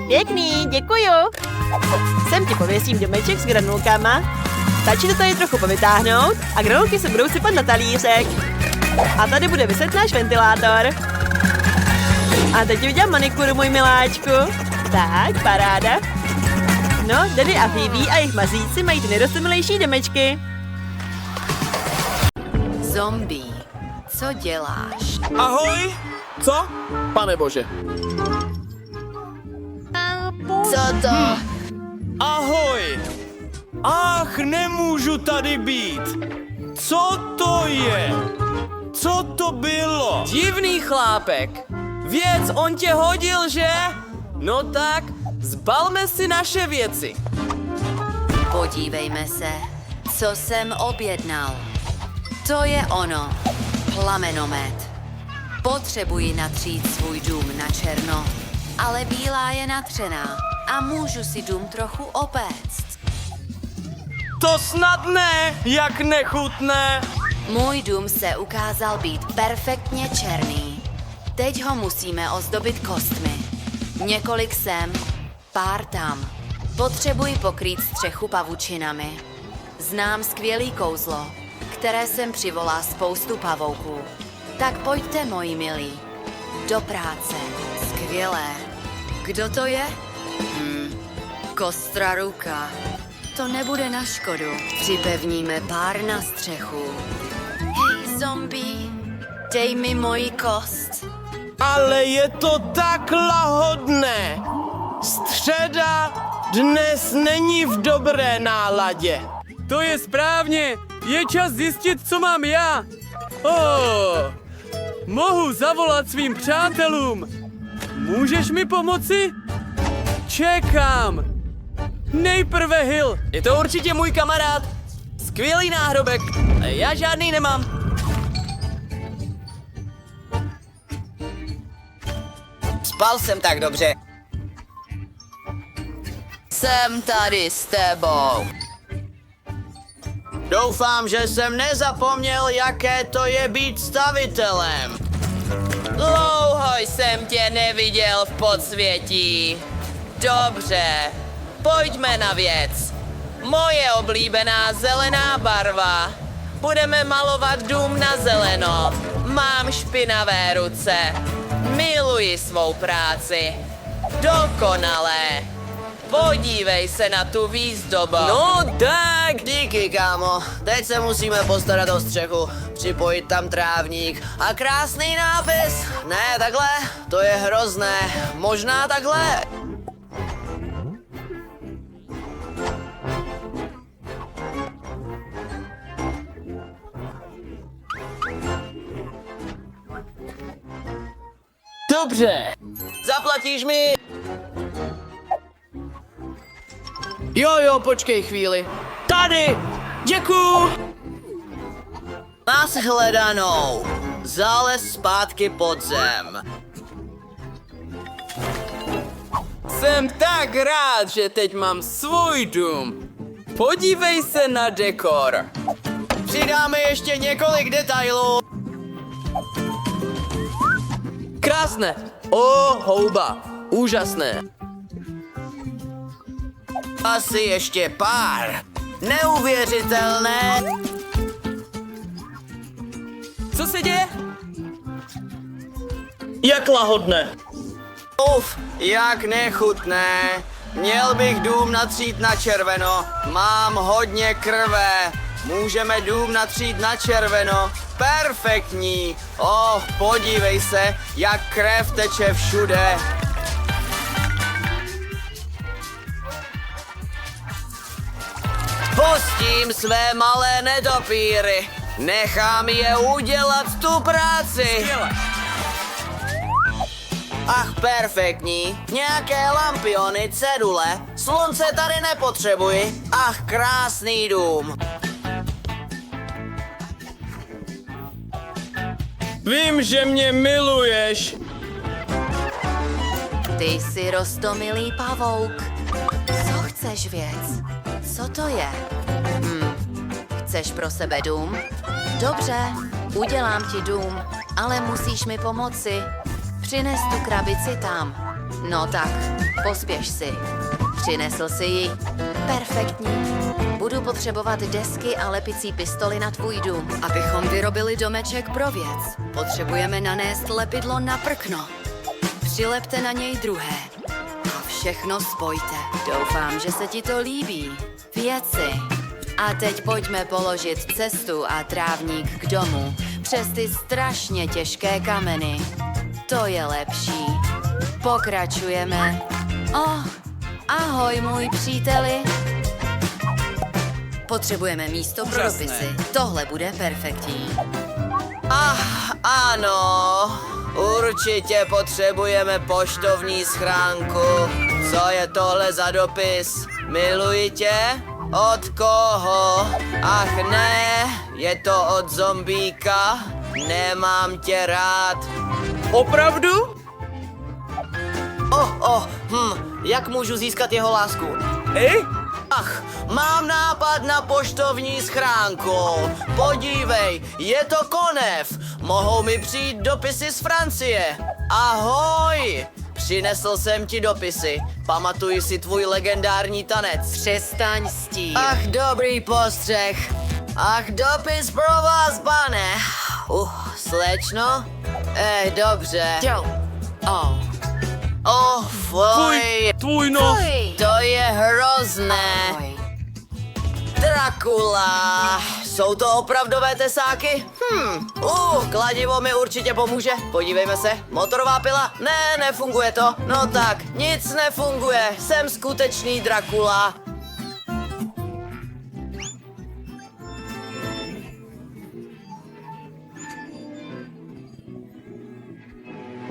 Pěkný, děkuju. Sem ti pověsím domeček s granulkama. Stačí to tady trochu povytáhnout a granulky se budou sypat na talířek. A tady bude viset náš ventilátor. A teď udělám manikuru, můj miláčku. Tak, paráda. No, Danny a Phoebe a jejich mazíci mají ty nejrostomilejší domečky. Zombie, co děláš? Ahoj! Co? Pane bože. Co to? Ahoj! Ach, nemůžu tady být. Co to je? Co to bylo? Divný chlápek. Věc, on tě hodil, že? No tak, zbalme si naše věci. Podívejme se, co jsem objednal. To je ono, plamenomet. Potřebuji natřít svůj dům na černo, ale bílá je natřená a můžu si dům trochu opéct. To snad ne, jak nechutné. Můj dům se ukázal být perfektně černý. Teď ho musíme ozdobit kostmi. Několik sem, pár tam. Potřebuji pokrýt střechu pavučinami. Znám skvělý kouzlo, které sem přivolá spoustu pavouků. Tak pojďte, moji milí. Do práce. Skvělé. Kdo to je? Kostra ruka. To nebude na škodu. Připevníme pár na střechu. Hej, zombie, dej mi moji kost. Ale je to tak lahodné. Středa dnes není v dobré náladě. To je správně. Je čas zjistit, co mám já. Mohu zavolat svým přátelům. Můžeš mi pomoci? Čekám. Nejprve Hill. Je to určitě můj kamarád. Skvělý náhrobek. Já žádný nemám. Spal jsem tak dobře. Jsem tady s tebou. Doufám, že jsem nezapomněl, jaké to je být stavitelem. Dlouho jsem tě neviděl v podsvětí. Dobře, pojďme na věc. Moje oblíbená zelená barva. Budeme malovat dům na zeleno. Mám špinavé ruce. Miluji svou práci. Dokonalé. Podívej se na tu výzdobu. No tak, díky, kámo. Teď se musíme postarat o střechu. Připojit tam trávník a krásný nápis. Ne, takhle, to je hrozné. Možná takhle. Dobře. Zaplatíš mi? Jo, počkej chvíli. Tady! Děkuju! Nashledanou. Zález zpátky pod zem. Jsem tak rád, že teď mám svůj dům. Podívej se na dekor. Přidáme ještě několik detailů. Krásné. Houba. Úžasné. Asi ještě pár. Neuvěřitelné. Co se děje? Jak lahodné. Uf, jak nechutné. Měl bych dům natřít na červeno. Mám hodně krve. Můžeme dům natřít na červeno. Perfektní. Oh, podívej se, jak krev teče všude. Pustím své malé netopíry. Nechám je udělat tu práci. Ach, perfektní. Nějaké lampiony, cedule. Slunce tady nepotřebuji. Ach, krásný dům. Vím, že mě miluješ. Ty jsi roztomilý pavouk. Co chceš, věc? Co to je? Chceš pro sebe dům? Dobře, udělám ti dům, ale musíš mi pomoci. Přines tu krabici tam. No tak, pospěš si. Přinesl si ji. Perfektní. Budu potřebovat desky a lepicí pistoli na tvůj dům. Abychom vyrobili domeček pro věc, potřebujeme nanést lepidlo na prkno. Přilepte na něj druhé a všechno spojte. Doufám, že se ti to líbí. Věci. A teď pojďme položit cestu a trávník k domu přes ty strašně těžké kameny. To je lepší. Pokračujeme. Oh, ahoj, můj příteli. Potřebujeme místo pro dopisy. Tohle bude perfektní. Ano, určitě potřebujeme poštovní schránku. Co je tohle za dopis? Miluji tě? Od koho? Ach ne, je to od zombíka. Nemám tě rád. Opravdu? Jak můžu získat jeho lásku? Ach, mám nápad na poštovní schránku. Podívej, je to konev. Mohou mi přijít dopisy z Francie. Ahoj! Přinesl jsem ti dopisy. Pamatuji si tvůj legendární tanec. Přestaň s tím. Ach, dobrý postřeh. Ach, dopis pro vás, pane. Slečno? Dobře. Fuj. Tvůj nos. To je hrozné. Dracula. Jsou to opravdové tesáky? Kladivo mi určitě pomůže. Podívejme se. Motorová pila? Ne, nefunguje to. No tak, nic nefunguje. Jsem skutečný Dracula.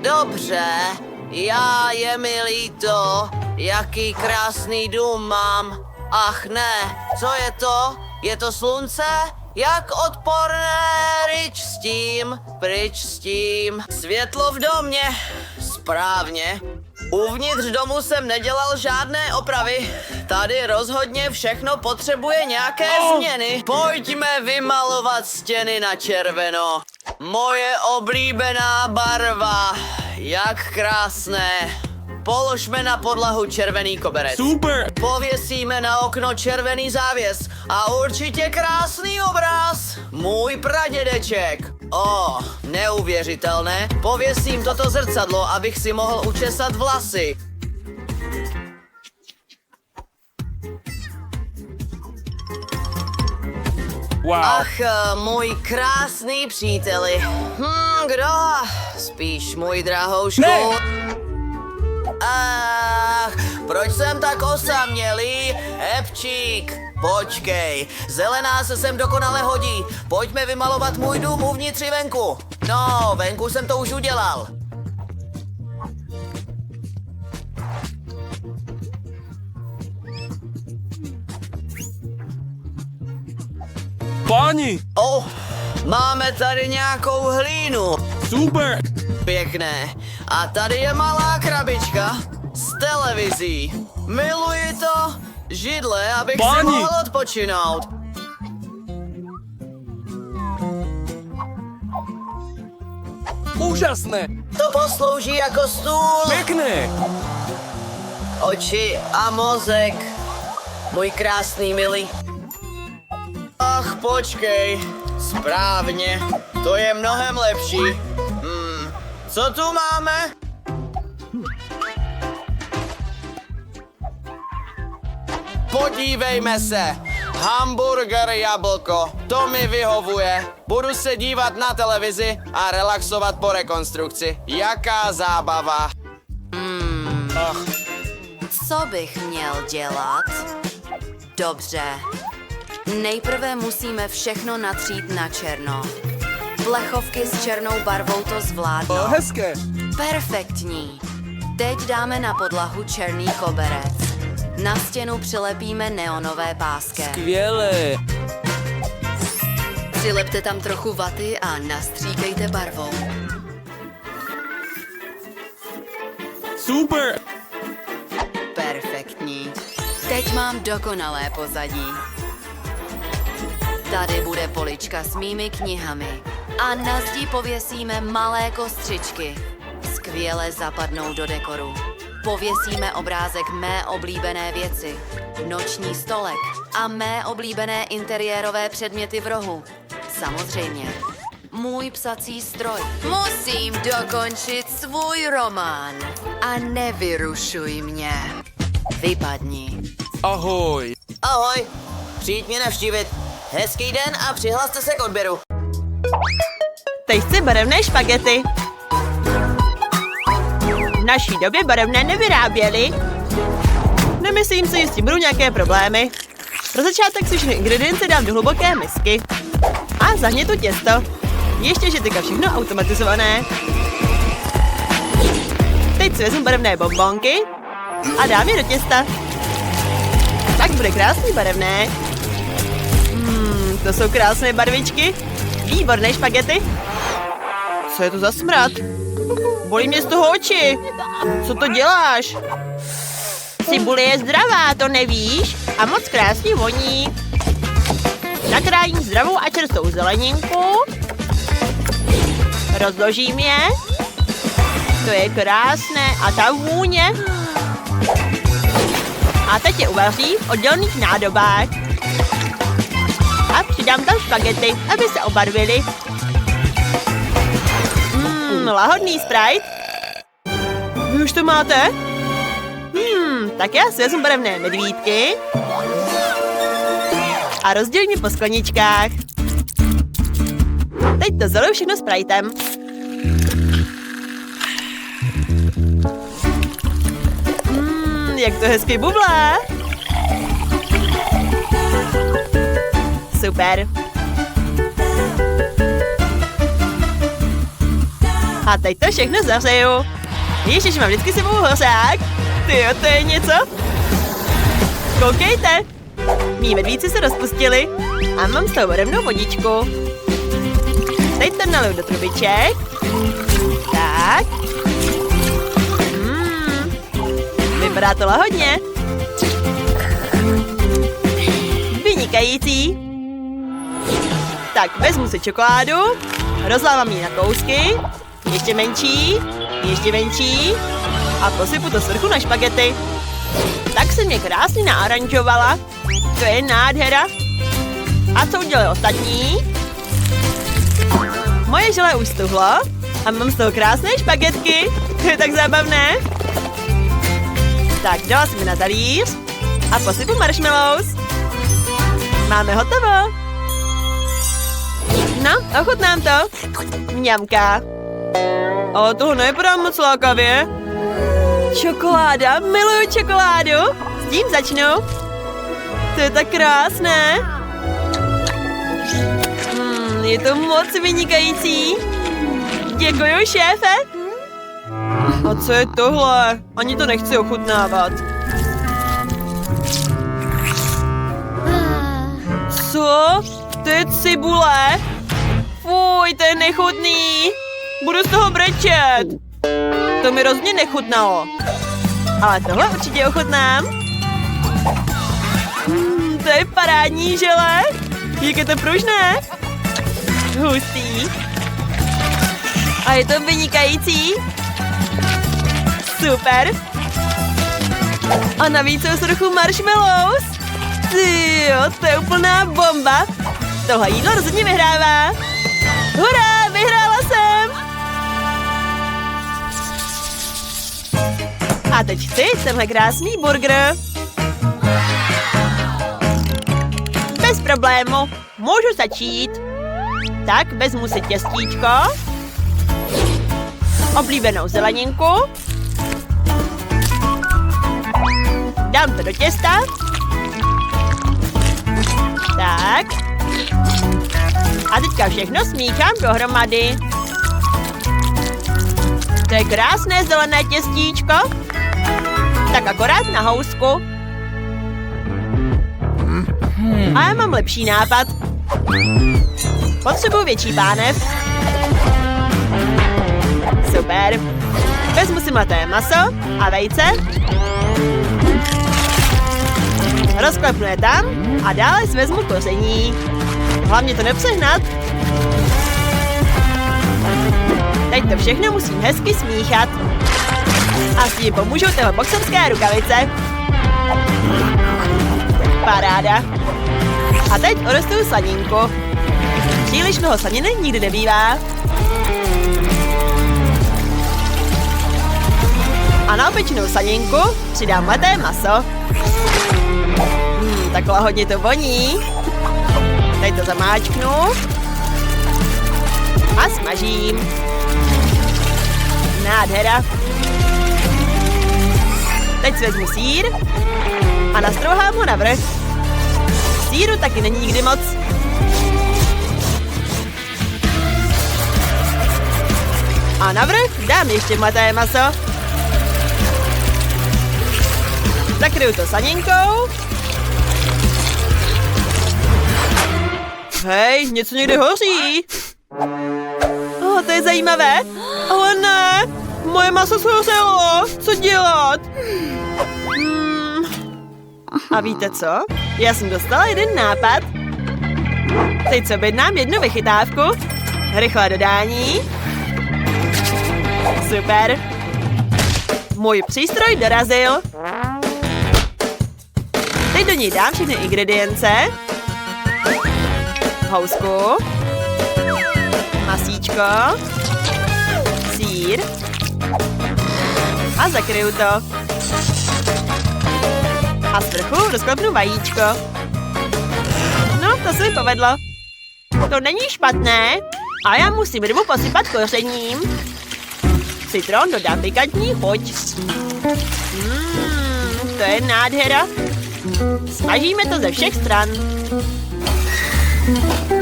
Dobře, je mi líto, jaký krásný dům mám. Ach ne, co je to? Je to slunce? Jak odporné, pryč s tím. Světlo v domě, správně. Uvnitř domu jsem nedělal žádné opravy. Tady rozhodně všechno potřebuje nějaké změny. Pojďme vymalovat stěny na červeno. Moje oblíbená barva. Jak krásné. Položme na podlahu červený koberec. Super. Pověsíme na okno červený závěs a určitě krásný obraz. Můj pradědeček. Neuvěřitelné. Pověsím toto zrcadlo, abych si mohl učesat vlasy. Wow. Ach, můj krásný příteli. Kdo? Spíš můj drahoušku. Ne. Ach, proč jsem tak osamělý? Epčík, počkej, zelená se sem dokonale hodí. Pojďme vymalovat můj dům uvnitř i venku. No, venku jsem to už udělal. Páni. Máme tady nějakou hlínu. Super. Pěkné. A tady je malá krabička s televizí. Miluji to. Židle, abych si Páni. mohl odpočinout. Úžasné. To poslouží jako stůl. Pěkné. oči a mozek. Můj krásný milý. Ach, počkej. Správně. To je mnohem lepší. Co tu máme? Podívejme se. Hamburger jablko. To mi vyhovuje. Budu se dívat na televizi a relaxovat po rekonstrukci. Jaká zábava. Co bych měl dělat? Dobře. Nejprve musíme všechno natřít na černo. Plechovky s černou barvou to zvládnou. Hezké. Perfektní. Teď dáme na podlahu černý koberec. Na stěnu přilepíme neonové pásky. Skvělé. Přilepte tam trochu vaty a nastříkejte barvou. Super. Perfektní. Teď mám dokonalé pozadí. Tady bude polička s mými knihami. A na zdi pověsíme malé kostřičky. Skvěle zapadnou do dekoru. Pověsíme obrázek mé oblíbené věci. Noční stolek a mé oblíbené interiérové předměty v rohu. Samozřejmě. Můj psací stroj. Musím dokončit svůj román. A nevyrušuj mě. Vypadni. Ahoj. Ahoj. Přijď mě navštívit. Hezký den a přihlaste se k odběru. Teď chci barevné špagety. V naší době barevné nevyráběli. Nemyslím si, že s tím budou nějaké problémy. Pro začátek si všechny ingredience dám do hluboké misky. A zahnětu těsto. Ještě žetika všechno automatizované. Teď si vezmu barevné bonbonky a dám je do těsta. Tak bude krásný barevné. To jsou krásné barvičky. Výborné špagety. Co je to za smrad? Bolí mě z toho oči. Co to děláš? Cibule je zdravá, to nevíš? A moc krásně voní. Nakrájím zdravou a čerstvou zeleninku. Rozložím je. To je krásné. A ta vůně. A teď je uvaří v oddělených nádobách. A přidám tam špagety, aby se obarvily. Lahodný Sprite. Vy už to máte? Tak já si vezmu barevné medvídky a rozdělím je po skleničkách. Teď to zaliju všechno Spritem. Jak to hezky bublá. Super. A teď to všechno zavřeju. Ježiš, mám vždycky sebou hořák. Tyjo, to je něco. Koukejte. Mí medvíci se rozpustili a mám z toho barevnou vodičku. Teď to naliju do trubiček. Tak. Vypadá to lahodně. Vynikající. Tak vezmu si čokoládu, rozlávám ji na kousky, ještě menší a posypu to svrchu na špagety. Tak se mě krásně naaranžovala. To je nádhera. A co udělali ostatní? Moje žele už stuhlo a mám z toho krásné špagetky. To je tak zábavné. Tak dala jsem je na talíř a posypu marshmallows. Máme hotovo. No, ochutnám to. Mňamka. Ale toho nevypadá moc lákavě. Čokoláda, miluju čokoládu. S tím začnu. To je tak krásné. Je to moc vynikající. Děkuju, šéfe. A co je tohle? Ani to nechci ochutnávat. Co? To je cibule? Fuj, to je nechutný. Budu z toho brečet. To mi rozhodně nechutnalo. Ale tohle určitě ochutnám. To je parádní žele. Jak je to pružné. Hustý. A je to vynikající. Super. A navíc jsou trochu marshmallows. Tyjo, to je úplná bomba. Tohle jídlo rozhodně vyhrává. Hurá, vyhrála jsem! A teď chci tenhle krásný burger. Bez problému, můžu začít. Tak, vezmu si těstíčko, oblíbenou zeleninku, dám to do těsta. Tak. A teďka všechno smíchám dohromady. To je krásné zelené těstíčko. Tak akorát na housku. A já mám lepší nápad. Potřebuji větší pánev. Super. Vezmu si mleté maso a vejce. Rozklepnu je tam a dále si vezmu koření. Hlavně to nepřehnat. Teď to všechno musím hezky smíchat. A s tím pomůžou tyhle boxerské rukavice. Paráda. A teď orestuju slaninku. Příliš mnoho slaniny nikdy nebývá. A na opečenou slaninku přidám mleté maso. Takhle hodně to voní. Teď to zamáčknu. A smažím. Nádhera. Teď si vezmu sýr a nastrouhám ho na vrch. Sýru taky není nikdy moc. A na vrch dám ještě mleté maso. Zakryju to slaninkou. Hej, něco někde hoří. To je zajímavé. Ale ne, moje maso shořelo. Co dělat? A víte co? Já jsem dostala jeden nápad. Teď se objednám jednu vychytávku. Rychlé dodání. Super. Můj přístroj dorazil. Teď do něj dám všechny ingredience. Housku. Masíčko. Sýr. A zakryju to. A z vrchu rozklepnu vajíčko. No, to se mi povedlo. To není špatné. A já musím rybu posypat kořením. Citron dodá pikantní chuť. To je nádhera. Smažíme to ze všech stran.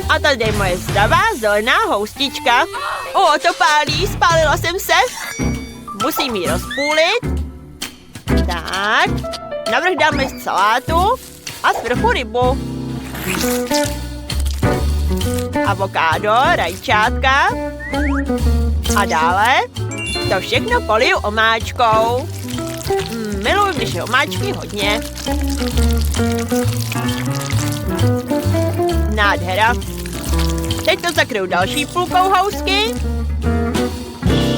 A tady je moje zdravá zelená houstička. To pálí, spálila jsem se. Musím ji rozpůlit. Tak. Navrch dáme salátu a svrchu rybu. Avokádo, rajčátka. A dále to všechno poliju omáčkou. Miluji, když je omáčky hodně. Nádhera. Teď to zakryju další půlkou housky.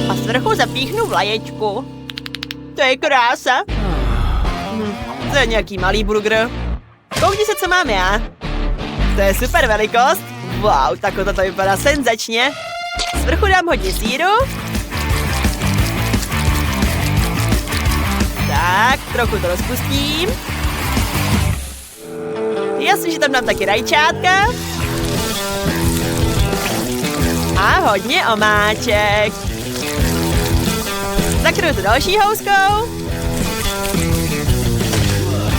A svrchu zapíchnu vlaječku. To je krása. To je nějaký malý burger. Koukni se, co mám já. To je super velikost. Wow, tak to vypadá senzačně. Svrchu dám hodně sýru. Tak, trochu to rozpustím. Jasně, že tam dám taky rajčátka. A hodně omáček. Zakryju to další houskou.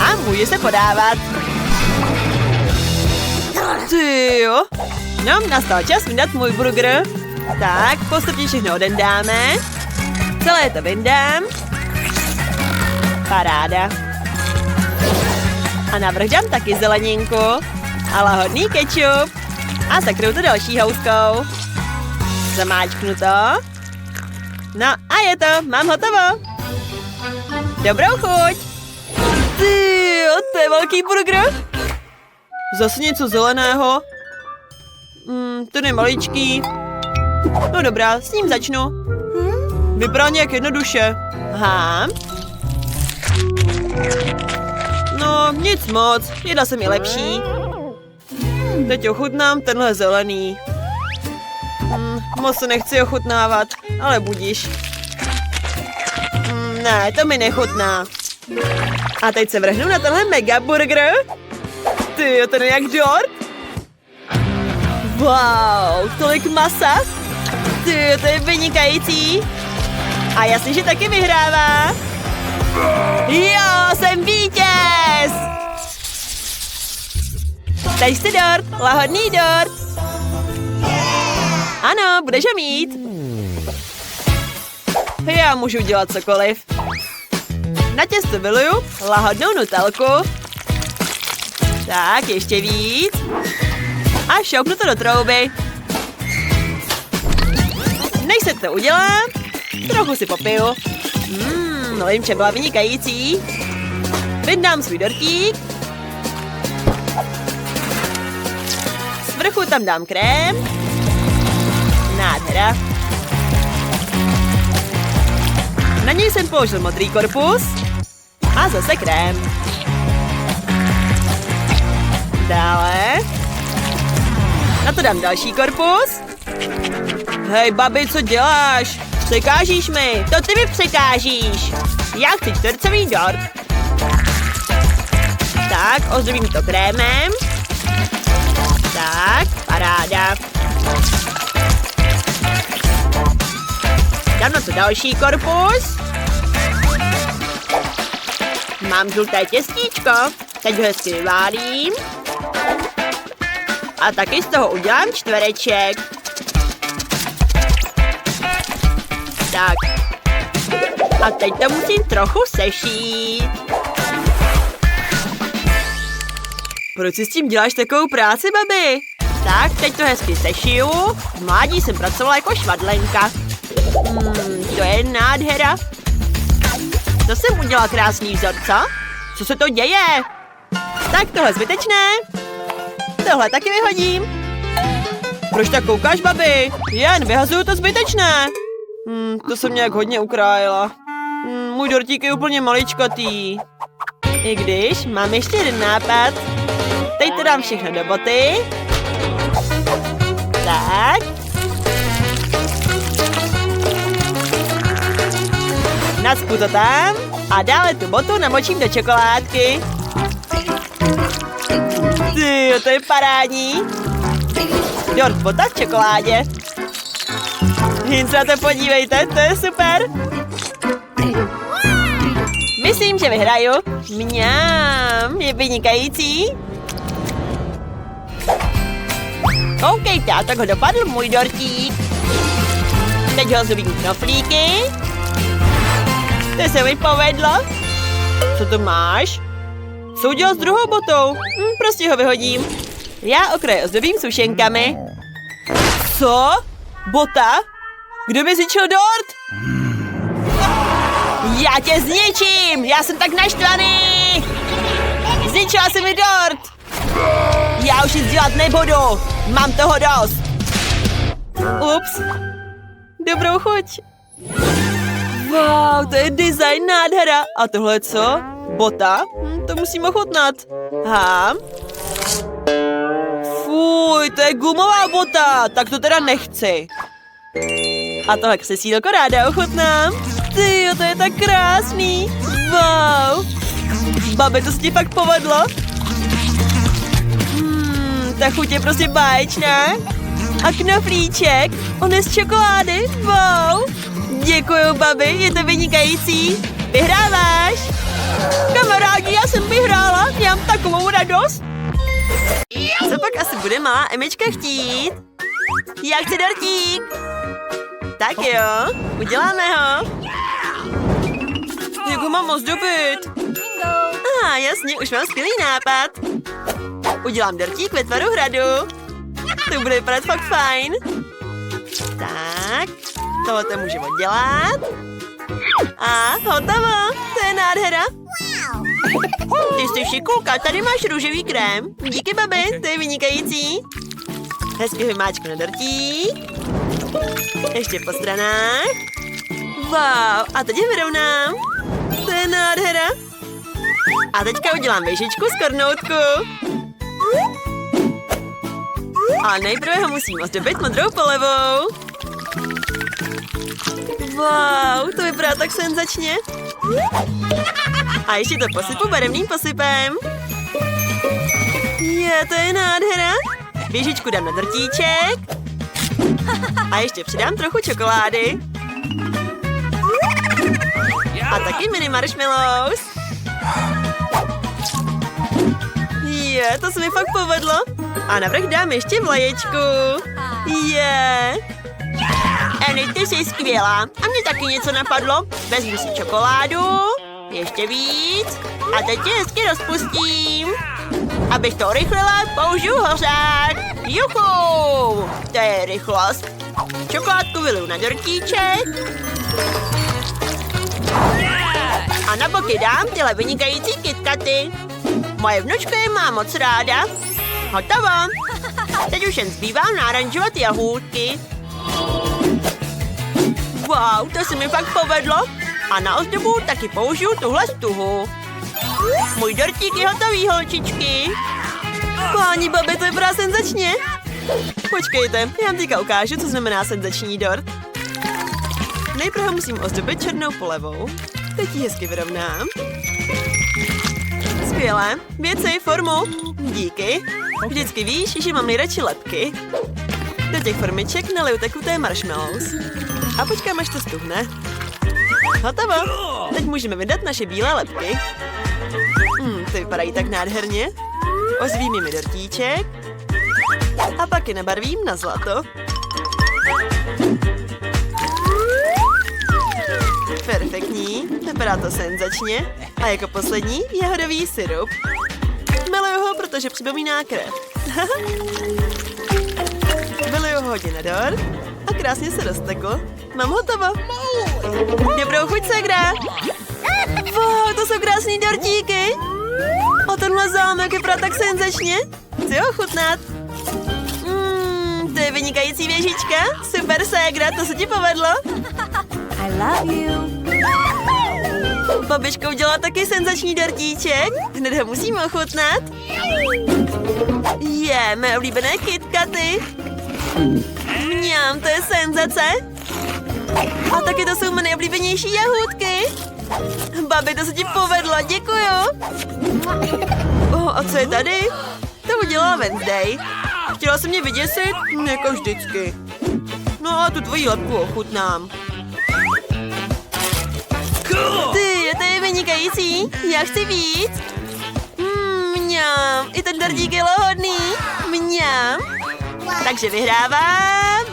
A může se podávat. Tyjo. No, nastal čas vydat můj burger. Tak, postupně všechno odendáme. Celé to vyndám. Paráda. A navrch dám taky zeleninku. A lahodný kečup. A zakryju to další houskou. Zamáčknu to. No a je to, mám hotovo. Dobrou chuť. Tyjo, to je velký burger. Zase něco zeleného. Ten je maličký. No dobrá, s ním začnu. Vypadá nějak jednoduše. Aha. No, nic moc, jedla se mi lepší. Teď ochutnám tenhle zelený. Moc se nechci ochutnávat, ale budiš. Ne, to mi nechutná. A teď se vrhnu na tenhle mega burger. Ty, ten je jak dort. Wow, tolik masa. Ty, to je vynikající. A jasně, že taky vyhrává. Jo, jsem vítěz! Tady jste dort, lahodný dort. Ano, budeš ho mít. Já můžu dělat cokoliv. Na těsto vyluju lahodnou nutelku. Tak, ještě víc. A šoupnu to do trouby. Než se to udělá, trochu si popiju. Limče byla vynikající. Vydám svůj dortík. Z vrchu tam dám krém. Nádhera. Na něj jsem položil modrý korpus. A zase krém. Dále. Na to dám další korpus. Hej, babi, co děláš? Překážíš mi. To ty mi překážíš. Já chci čtvercový dort. Tak, ozdobím to krémem. Tak, paráda. Dám na to další korpus. Mám žluté těstíčko. Teď ho hezky vyválím. A taky z toho udělám čtvereček. Tak. A teď to musím trochu sešít. Proč si s tím děláš takovou práci, babi? Tak, teď to hezky sešiju. V mládí jsem pracovala jako švadlenka. To je nádhera. To jsem udělala krásný vzor, co? Co se to děje? Tak tohle zbytečné. Tohle taky vyhodím. Proč tak koukáš, babi? Jen vyhazuju to zbytečné. To jsem nějak hodně ukrájela. Můj dortík je úplně maličkatý. I když mám ještě jeden nápad. Teď to dám všechno do boty. Tak. Nacpu to tam a dále tu botu namočím do čokoládky. Ty, to je parádní. Dort bota v čokoládě. Jen se na to podívejte, to je super. Myslím, že vyhraju. Mňám, je vynikající. OK, tak ho dopadl můj dortík. Teď ho zubím knoflíky. To se mi povedlo. Co to máš? Co udělal s druhou botou? Prostě ho vyhodím. Já okraj ozdobím sušenkami. Co? Bota? Kdo mi zničil dort? Já tě zničím! Já jsem tak naštvaný! Zničila jsi mi dort! Já už nic dělat nebudu! Mám toho dost! Ups. Dobrou chuť. Wow, to je design nádhera. A tohle co? Bota? To musím ochutnat. Fuj, to je gumová bota. Tak to teda nechci. A tohle křesílko ráda ochutnám. Tyjo, to je tak krásný. Wow. Babi, to se ti fakt povedlo. Ta chuť je prostě báječná. A knoflíček, on je z čokolády. Wow. Děkuju, babi, je to vynikající. Vyhráváš. Kamarádi, já jsem vyhrála. Já mám takovou radost. Co pak asi bude malá Emička chtít? Já chci dortík. Tak jo, uděláme ho. Jak ho mám ozdobit? Jasně, už mám skvělý nápad. Udělám dortík ve tvaru hradu. To bude vypadat fakt fajn. Tak, tohle můžeme dělat. A hotovo, to je nádhera. Ty jsi šikulka, tady máš růžový krém. Díky, babi, to je vynikající. Hezky vymáčku na dortík. Ještě po stranách. Wow, a teď je vyrovnám. To je nádhera. A teďka udělám věžičku z kornoutku. A nejprve ho musím ozdobit modrou polevou. Wow, to vypadá tak senzačně. A ještě to posypu barevným posypem. To je nádhera. Věžičku dám na drtíček. A ještě přidám trochu čokolády. A taky mini marshmallows. To se mi fakt povedlo. A navrch dám ještě vlaječku. Annie, ty jsi skvělá. A mně taky něco napadlo. Vezmu si čokoládu. Ještě víc. A teď tě hezky rozpustím. Abych to urychlila, použiju hořák. Juhu! To je rychlost. Čokoládku vyliju na dortíček. A na boky dám tyhle vynikající KitKaty. Moje vnučka je má moc ráda. Hotovo. Teď už jen zbývá naranžovat jahůdky. Wow, to se mi fakt povedlo. A na ozdobu taky použiju tuhle stuhu. Můj dortík je hotový, holčičky. Páni babi, to vypadá senzačně. Počkejte, já vám teďka ukážu, co znamená senzační dort. Nejprve musím ozdobit černou polevou. Teď ji hezky vyrovnám. Skvělé. Věcej formu. Díky. Vždycky víš, že mám nejradši lebky. Do těch formiček naliju tekuté marshmallows. A počkám, až to stuhne. Hotovo. Teď můžeme vydat naše bílé lebky. Ty vypadají tak nádherně. Ozvím mi dortíček. A pak je nabarvím na zlato. Perfektní, vypadá to senzačně. A jako poslední jahodový syrup. Miluju ho, protože připomíná krev. Vyluju ho hodně na dort a krásně se roztekl. Mám hotovo. Dobrou chuť, segra. Wow, to jsou krásný dortíky. A tenhle zámek vypadá tak senzačně. Chci ho chutnat. To je vynikající věžička. Super, ségra, to se ti povedlo. I love you. Babička udělala taky senzační dortíček. Hned ho musím ochutnat. Mé oblíbené KitKaty. Mňam, to je senzace. A taky to jsou mé nejoblíbenější jahůdky. Babi, to se ti povedlo, děkuju. A co je tady? To udělala Wednesday. Chtěla jsem mě vyděsit? Jako vždycky. No a tu tvoji lebku ochutnám. To je vynikající. Já chci víc. Mňam, i ten dortík je lohodný. Mňam. Takže vyhrává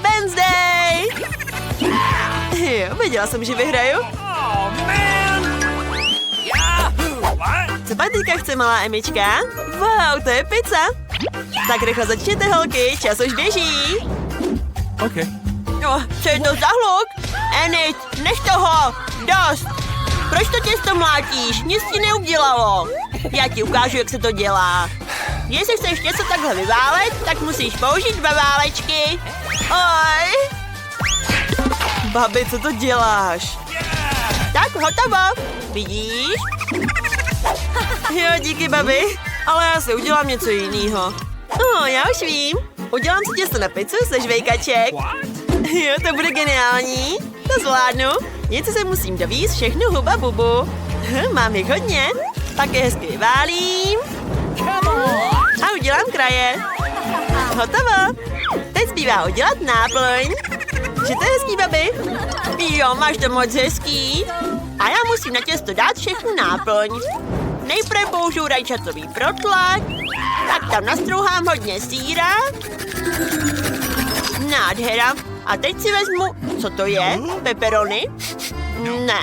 Wednesday. Věděla jsem, že vyhraju. Co pak teďka chce malá Emička? Wow, to je pizza. Tak rychle začněte, holky, čas už běží. Okay. Co je to za hluk? Enid, nech toho, dost. Proč to těsto mlátíš? Nic ti neudělalo. Já ti ukážu, jak se to dělá. Jestli chceš něco takhle vyválet, tak musíš použít 2 válečky. Oj. Babi, co to děláš? Tak, hotovo. Vidíš? Jo, díky, babi. Ale já si udělám něco jiného. Já už vím. Udělám si těsto na pizzu se žvejkaček. Jo, to bude geniální. To zvládnu. Něco se musím dovízt všechno huba bubu. Mám jich hodně. Pak je hezky vyválím. A udělám kraje. Hotovo. Teď zbývá udělat náplň. Že to je hezký, babi? Jo, máš to moc hezký. A já musím na těsto dát všechnu náplň. Nejprve použiju rajčatový protlak. Tak tam nastrouhám hodně sýra. Nádhera. A teď si vezmu, co to je? Pepperoni? Ne.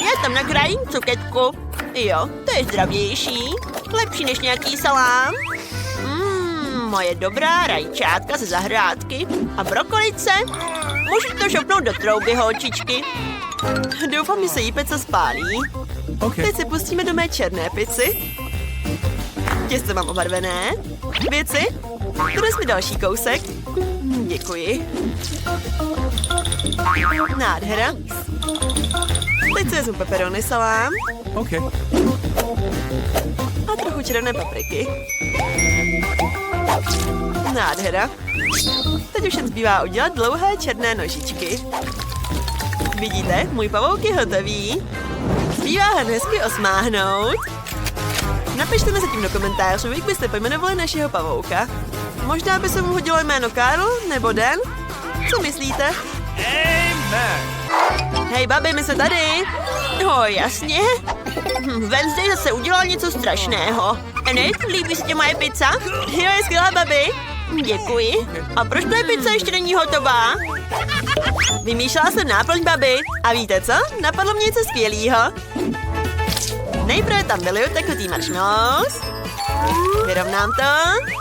Já tam nakrájím cuketku. Jo, to je zdravější. Lepší než nějaký salám. Moje dobrá rajčátka ze zahrádky. A brokolice. Můžu to šopnout do trouby, holčičky. Doufám, že se jí pizza spálí. Okay. Teď se pustíme do mé černé pici. Těsto mám obarvené. Věci. Dones mi další kousek. Děkuji. Nádhera. Teď si vezmu pepperoni salám. Okay. A trochu červené papriky. Nádhera. Teď už jen zbývá udělat dlouhé černé nožičky. Vidíte, můj pavouk je hotový. Zbývá ho hezky osmáhnout. Napište mi zatím do komentářů, jak byste pojmenovali našeho pavouka. Možná by se mu hodilo jméno Karl nebo Dan? Co myslíte? Hej, babi, my jsme tady. Jasně. Wednesday zase udělal něco strašného. Enid, líbí se ti moje pizza? Jo, je skvělá, babi. Děkuji. A proč ta pizza ještě není hotová? Vymýšlela jsem náplň, babi. A víte co? Napadlo mě něco skvělého. Nejprve tam vyliju tekutý marshmallows. Vyrovnám to.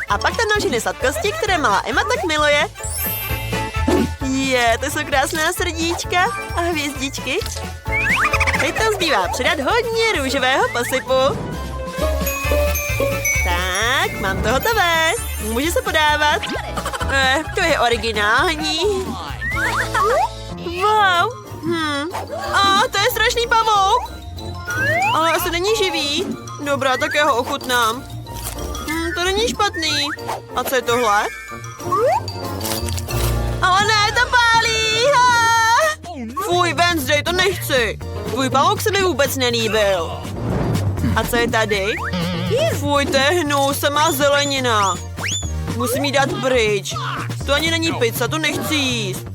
A pak tam dám všechny sladkosti, které malá Emma tak miluje. To jsou krásná srdíčka a hvězdičky. Teď tam zbývá přidat hodně růžového posypu. Tak, mám to hotové. Může se podávat. To je originální. Wow. To je strašný pavouk. Ale asi není živý. Dobrá, tak já ho ochutnám. To není špatný. A co je tohle? Ale ne, to pálí! Fuj, Wednesday, to nechci. Tvůj pavouk se mi vůbec nelíbil. A co je tady? Fuj, to je hnus, samá zelenina. Musím jí dát pryč. To ani není pizza, to nechci jíst.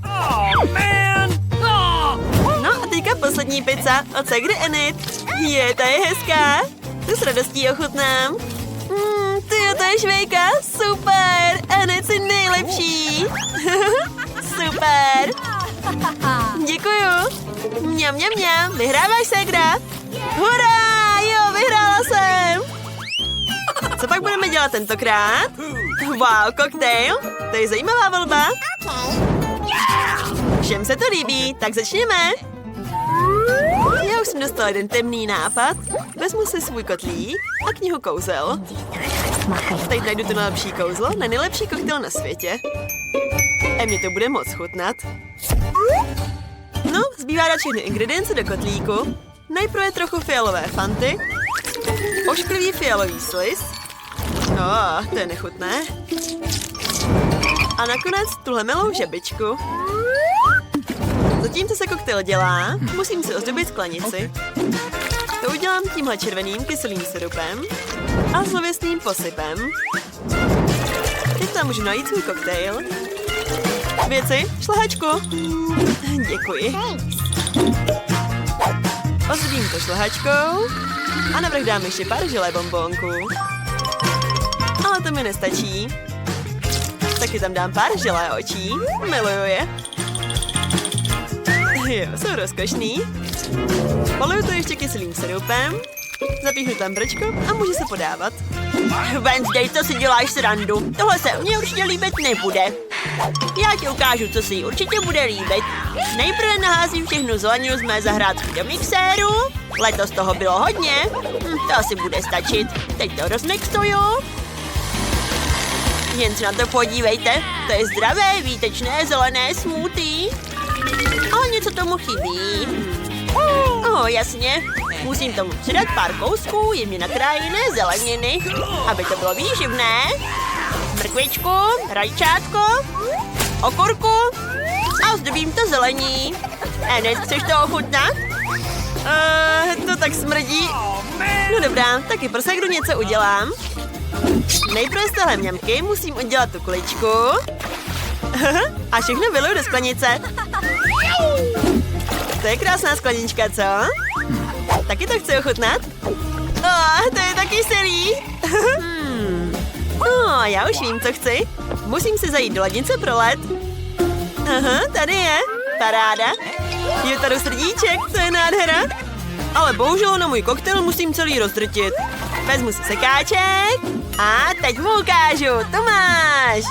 No a teďka poslední pizza. A co kde, Enid? Ta je hezká. To s radostí ochutnám. To je švejka, super. Enid, jsi nejlepší. Super. Děkuju. Mňam, mňam, mňam. Vyhráváš, ségra? Hurá, jo, vyhrála jsem. Co pak budeme dělat tentokrát? Wow, koktejl. To je zajímavá volba. Všem se to líbí, tak začněme. Já už jsem dostala jeden temný nápad. Vezmu si svůj kotlík a knihu kouzel. Teď najdu to nejlepší kouzlo na nejlepší koktejl na světě. Mně to bude moc chutnat. No, zbývá dát všechny ingredience do kotlíku. Nejprve trochu fialové fanty, ošklivý fialový sliz. To je nechutné. A nakonec tuhle milou žebičku. Zatímco se koktejl dělá, musím si ozdobit sklenici. To udělám tímhle červeným kyselým sirupem a zlověstným posypem. Teď tam můžu najít svůj koktejl. Věci, šlehačku. Děkuji. Ozdobím to šlehačkou a navrch dám ještě pár želé bonbónků. Ale to mi nestačí. Taky tam dám pár želé očí. Miluju je. Jo, jsou rozkošný. Poluju to ještě kyselým sirupem, zapíchnu tam brčko a může se podávat. Wednesday, to si děláš srandu. Tohle se mně určitě líbit nebude. Já ti ukážu, co si určitě bude líbit. Nejprve naházím všechnu zeleninu z mé zahrádky do mixéru. Letos toho bylo hodně. To asi bude stačit. Teď to rozmixuju. Jen se na to podívejte. To je zdravé, výtečné, zelené smoothie. Ale něco tomu chybí. Jasně. Musím tomu přidat pár kousků jemně nakrájené zeleniny, aby to bylo výživné. Mrkvičku, rajčátko, okurku a ozdobím to zelení. Enid, chceš to ochutnat? To tak smrdí. No dobrá, taky pro ségru něco udělám. Nejprve z téhle mňamky musím udělat tu kuličku. A všechno vyluju do sklenice. To je krásná sklenička, co? Taky to chci ochutnat? To je taky silý. Já už vím, co chci. Musím si zajít do lednice pro led. Tady je. Paráda. Je tady srdíček, to je nádhera. Ale bohužel na můj koktejl musím celý rozdrtit. Vezmu si sekáček a teď mu ukážu. To máš.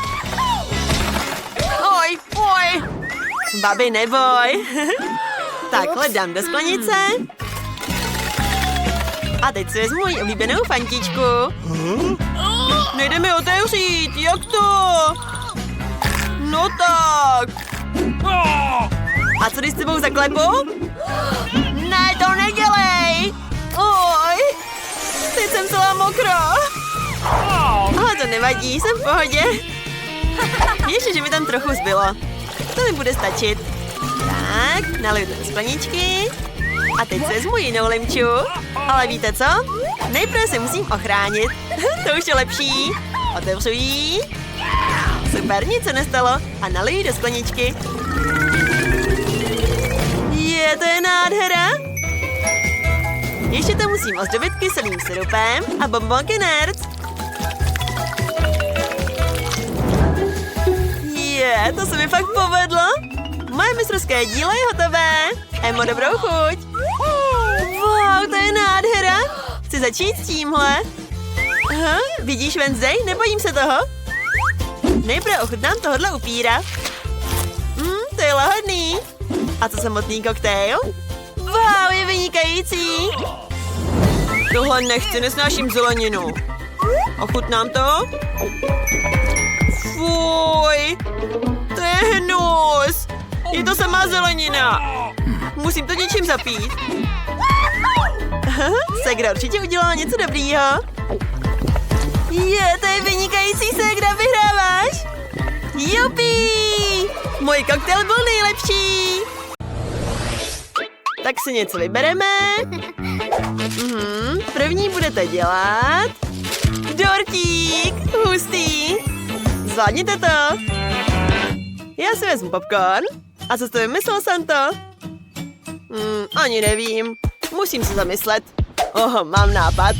Oj. Babi, neboj. Takhle dám do sklenice. A teď si vezmu moji oblíbenou fantičku. Nejde mi otevřít, jak to? No tak. A co když s tebou zaklepu? Ne, to nedělej. Oj. mokro. Ale to nevadí, jsem v pohodě. Ještě, že mi tam trochu zbylo. To mi bude stačit. Tak, naliju to do skleničky. A teď si vezmu jinou limču. Ale víte co? Nejprve se musím ochránit. To už je lepší. Otevřu ji. Super, nic se nestalo. A naliju do skleničky. To je nádhera. Ještě to musím ozdobit kyselým syrupem a bonbonky Nerds. To se mi fakt povedlo. Moje mistrovské dílo je hotové. Emo, dobrou chuť. Wow, to je nádhera. Chci začít s tímhle. Aha, vidíš, Wednesday? Nebojím se toho. Nejprve ochutnám tohodle upíra. To je lahodný. A co samotný koktejl? Wow, je vynikající. Tohle nechci, nesnáším zeleninu. Ochutnám to. Fuj, to je hnus. Je to samá zelenina. Musím to něčím zapít. Segra určitě udělala něco dobrýho. To je vynikající, Segra, vyhráváš. Jupi! Můj koktejl byl nejlepší. Tak si něco vybereme. První budete dělat dortík. Hustý. Zvládněte to. Já si vezmu popcorn. A co jste vymyslel, Santo? Ani nevím. Musím se zamyslet. Mám nápad.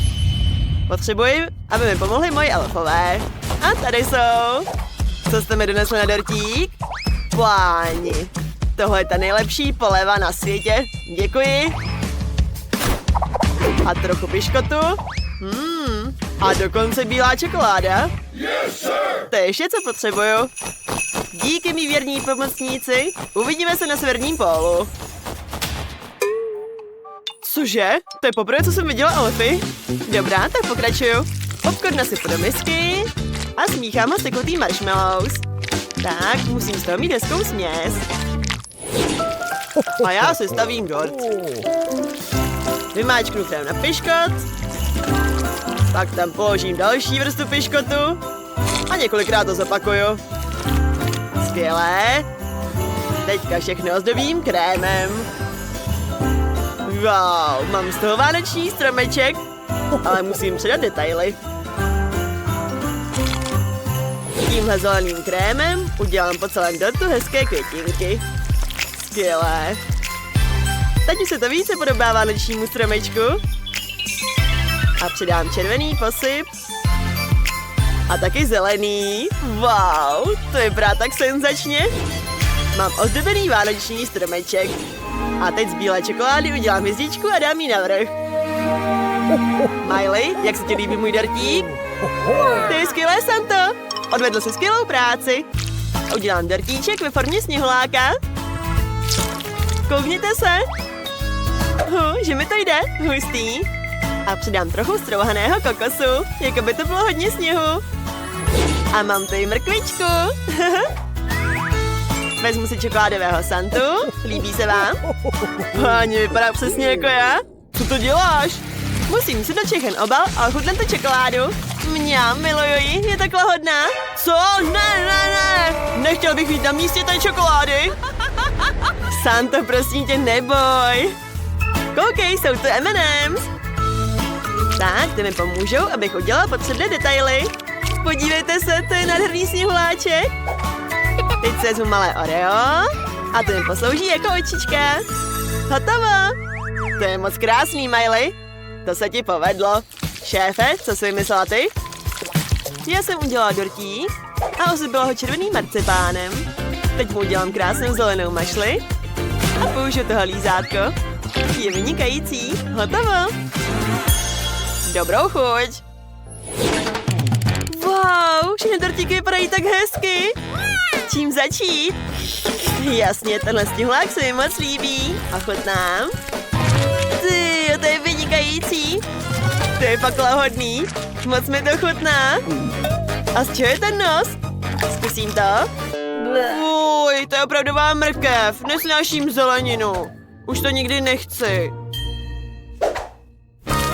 Potřebuji, aby mi pomohli moji elfové. A tady jsou. Co jste mi donesli na dortík? Páni. Tohle je ta nejlepší poléva na světě. Děkuji. A trochu piškotu. A dokonce bílá čokoláda. To je vše, co potřebuju. Díky, mý věrní pomocníci. Uvidíme se na severním pólu. Cože? To je poprvé, co jsem viděla elfy. Dobrá, tak pokračuju. Popcorn nasypu do misky a smíchám ho s tekutý marshmallows. Tak, musím z toho mít hezkou směs. A já si stavím dort. Vymáčknu krém na piškot. Pak tam položím další vrstu piškotu. A několikrát to zopakuju. Skvělé. Teďka všechno ozdobím krémem. Wow, mám z toho vánoční stromeček. Ale musím přidat detaily. Tímhle zeleným krémem udělám po celém dortu hezké květinky. Skvělé. Teď už se to více podobá vánočnímu stromečku. A přidám červený posyp. A taky zelený. Wow, to vypadá tak senzačně. Mám ozdobený vánoční stromeček. A teď z bílé čokolády udělám hvězdičku a dám ji navrch. Miley, jak se ti líbí můj dortík? To je skvělé, Santo. Odvedl si skvělou práci. Udělám dortíček ve formě sněhuláka. Koukněte se. Že mi to jde. Hustý. A přidám trochu strouhaného kokosu, jako by to bylo hodně sněhu. A mám tu i mrkvičku. Vezmu si čokoládového Santu. Líbí se vám? Páni, vypadá přesně jako já. Co to děláš? Musím si dočechen obal a ochutnat tu čokoládu. Mňam, miluju ji, je tak lahodná. Co? Ne. Nechtěl bych mít na místě té čokolády. Santo, prosím tě, neboj. Koukej, jsou tu M&M's. Tak, ty mi pomůžou, abych udělala potřebné detaily. Podívejte se, to je nádherný sněhuláček. Teď si vezmu malé Oreo a to mi poslouží jako očička. Hotovo. To je moc krásný, Miley. To se ti povedlo. Šéfe, co jsi vymyslela ty? Já jsem udělala dortík a osypala ho červeným marcipánem. Teď mu udělám krásnou zelenou mašli a použiju toho lízátko. Je vynikající. Hotovo. Dobrou chuť. Wow, všechny dortíky vypadají tak hezky. Čím začít? Jasně, tenhle sněhulák se mi moc líbí. A chutnám. Ty, to je vynikající. To je fakt lahodný. Moc mi to chutná. A z čeho je ten nos? Zkusím to. Fuj, to je opravdová mrkev. Nesnáším zeleninu. Už to nikdy nechci.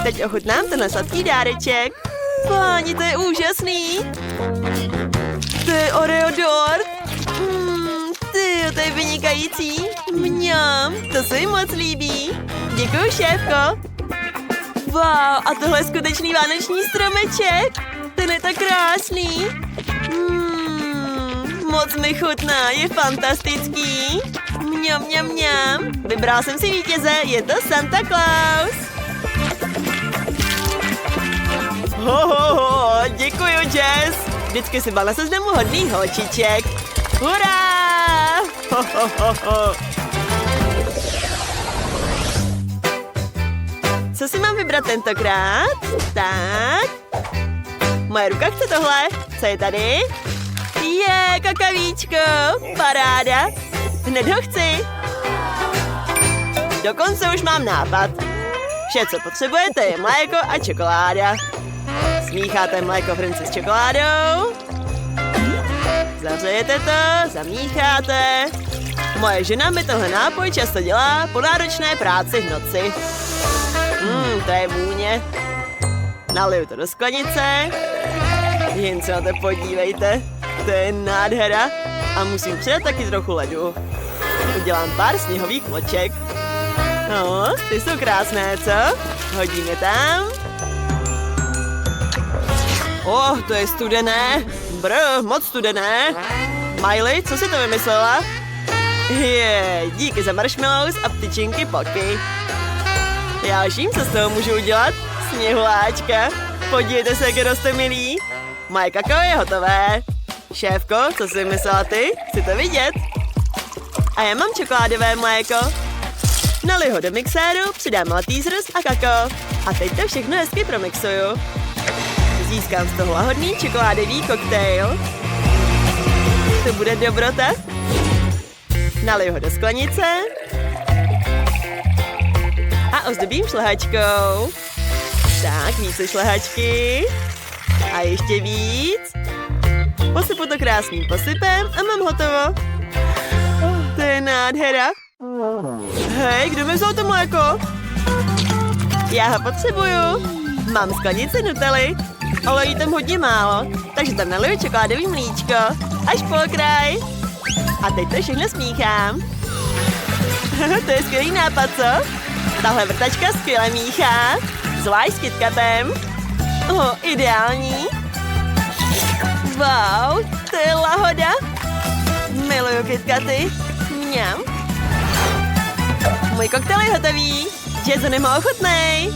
Teď ochutnám tenhle sladký dáreček. Páni, to je úžasný. To je Oreo dort. To je vynikající. Mňam, to se mi moc líbí. Děkuji, šéfko. Wow, a tohle je skutečný vánoční stromeček. Ten je tak krásný. Moc mi chutná, je fantastický. Mňam, mňam, mňam. Vybral jsem si vítěze, je to Santa Claus. Ho, děkuji, Jess. Vždycky si byla na seznamu hodných holčiček. Hurá! Ho. Co si mám vybrat tentokrát? Tak. Moje ruka chce tohle. Co je tady? Je, kakavíčko. Paráda. Hned ho chci. Dokonce už mám nápad. Vše, co potřebujete, je mléko a čokoláda. Smícháte mléko v hrnci s čokoládou. Zavřejete to, zamícháte. Moje žena mi tohle nápoj často dělá po náročné práci v noci. To je vůně. Naliju to do sklenice. Jen se na to podívejte. To je nádhera. A musím přidat taky trochu ledu. Udělám pár sněhových vloček. No, ty jsou krásné, co? Hodíme tam. To je studené. Moc studené. Miley, co si to vymyslela? Díky za marshmallows a ptyčinky Pocky. Já už vím, co z toho můžu udělat. Sněhuláčka. Podívejte se, jak roste milý. Moje kakao je hotové. Šéfko, co jsi vymyslela ty? Chci to vidět. A já mám čokoládové mléko. Naliju ho do mixéru, přidám mletý zrst a kakao. A teď to všechno hezky promixuju. Získám z toho lahodný čokoládový koktejl. To bude dobrota. Naliju ho do sklenice. A ozdobím šlehačkou. Tak, více šlehačky. A ještě víc. Posypu to krásným posypem a mám hotovo. To je nádhera. Hej, kdo mi vzal to mléko? Já ho potřebuju. Mám sklenici Nutelly, ale jí tam hodně málo, takže tam naliju čokoládový mlíčko. Až po okraj. A teď to všechno smíchám. To je skvělý nápad, co? Tahle vrtačka skvěle míchá. Zvlášť s KitKatem. Ideální. Wow, to je lahoda. Miluju KitKaty. Mňam. Můj koktejl je hotový. Jason je ochotnej.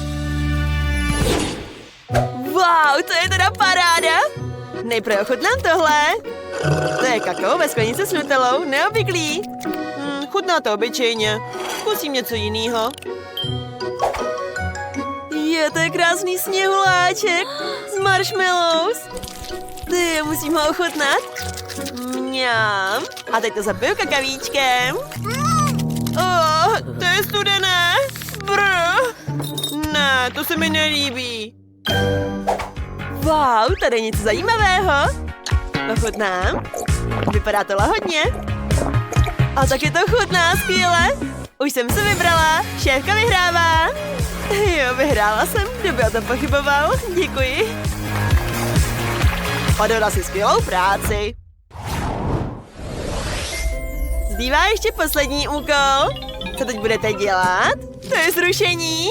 Wow, to je teda paráda. Nejprve ochutnám tohle. To je kakao ve sklenici s Nutellou, neobvyklý. Chutná to obyčejně. Zkusím něco jiného. To je krásný sněhuláček z marshmallows. Ty, musím ho ochutnat. Mňam. A teď to zapiju kakavíčkem. To je studené. Ne, to se mi nelíbí. Wow, tady je něco zajímavého. Ochutnám. Vypadá to lahodně. A taky to chutná skvěle. Už jsem se vybrala. Šéfka vyhrává. Jo, vyhrála jsem. Kdo by o tom pochyboval? Děkuji. Odvedla si skvělou práci. Zbývá ještě poslední úkol. Co teď budete dělat? To je zrušení.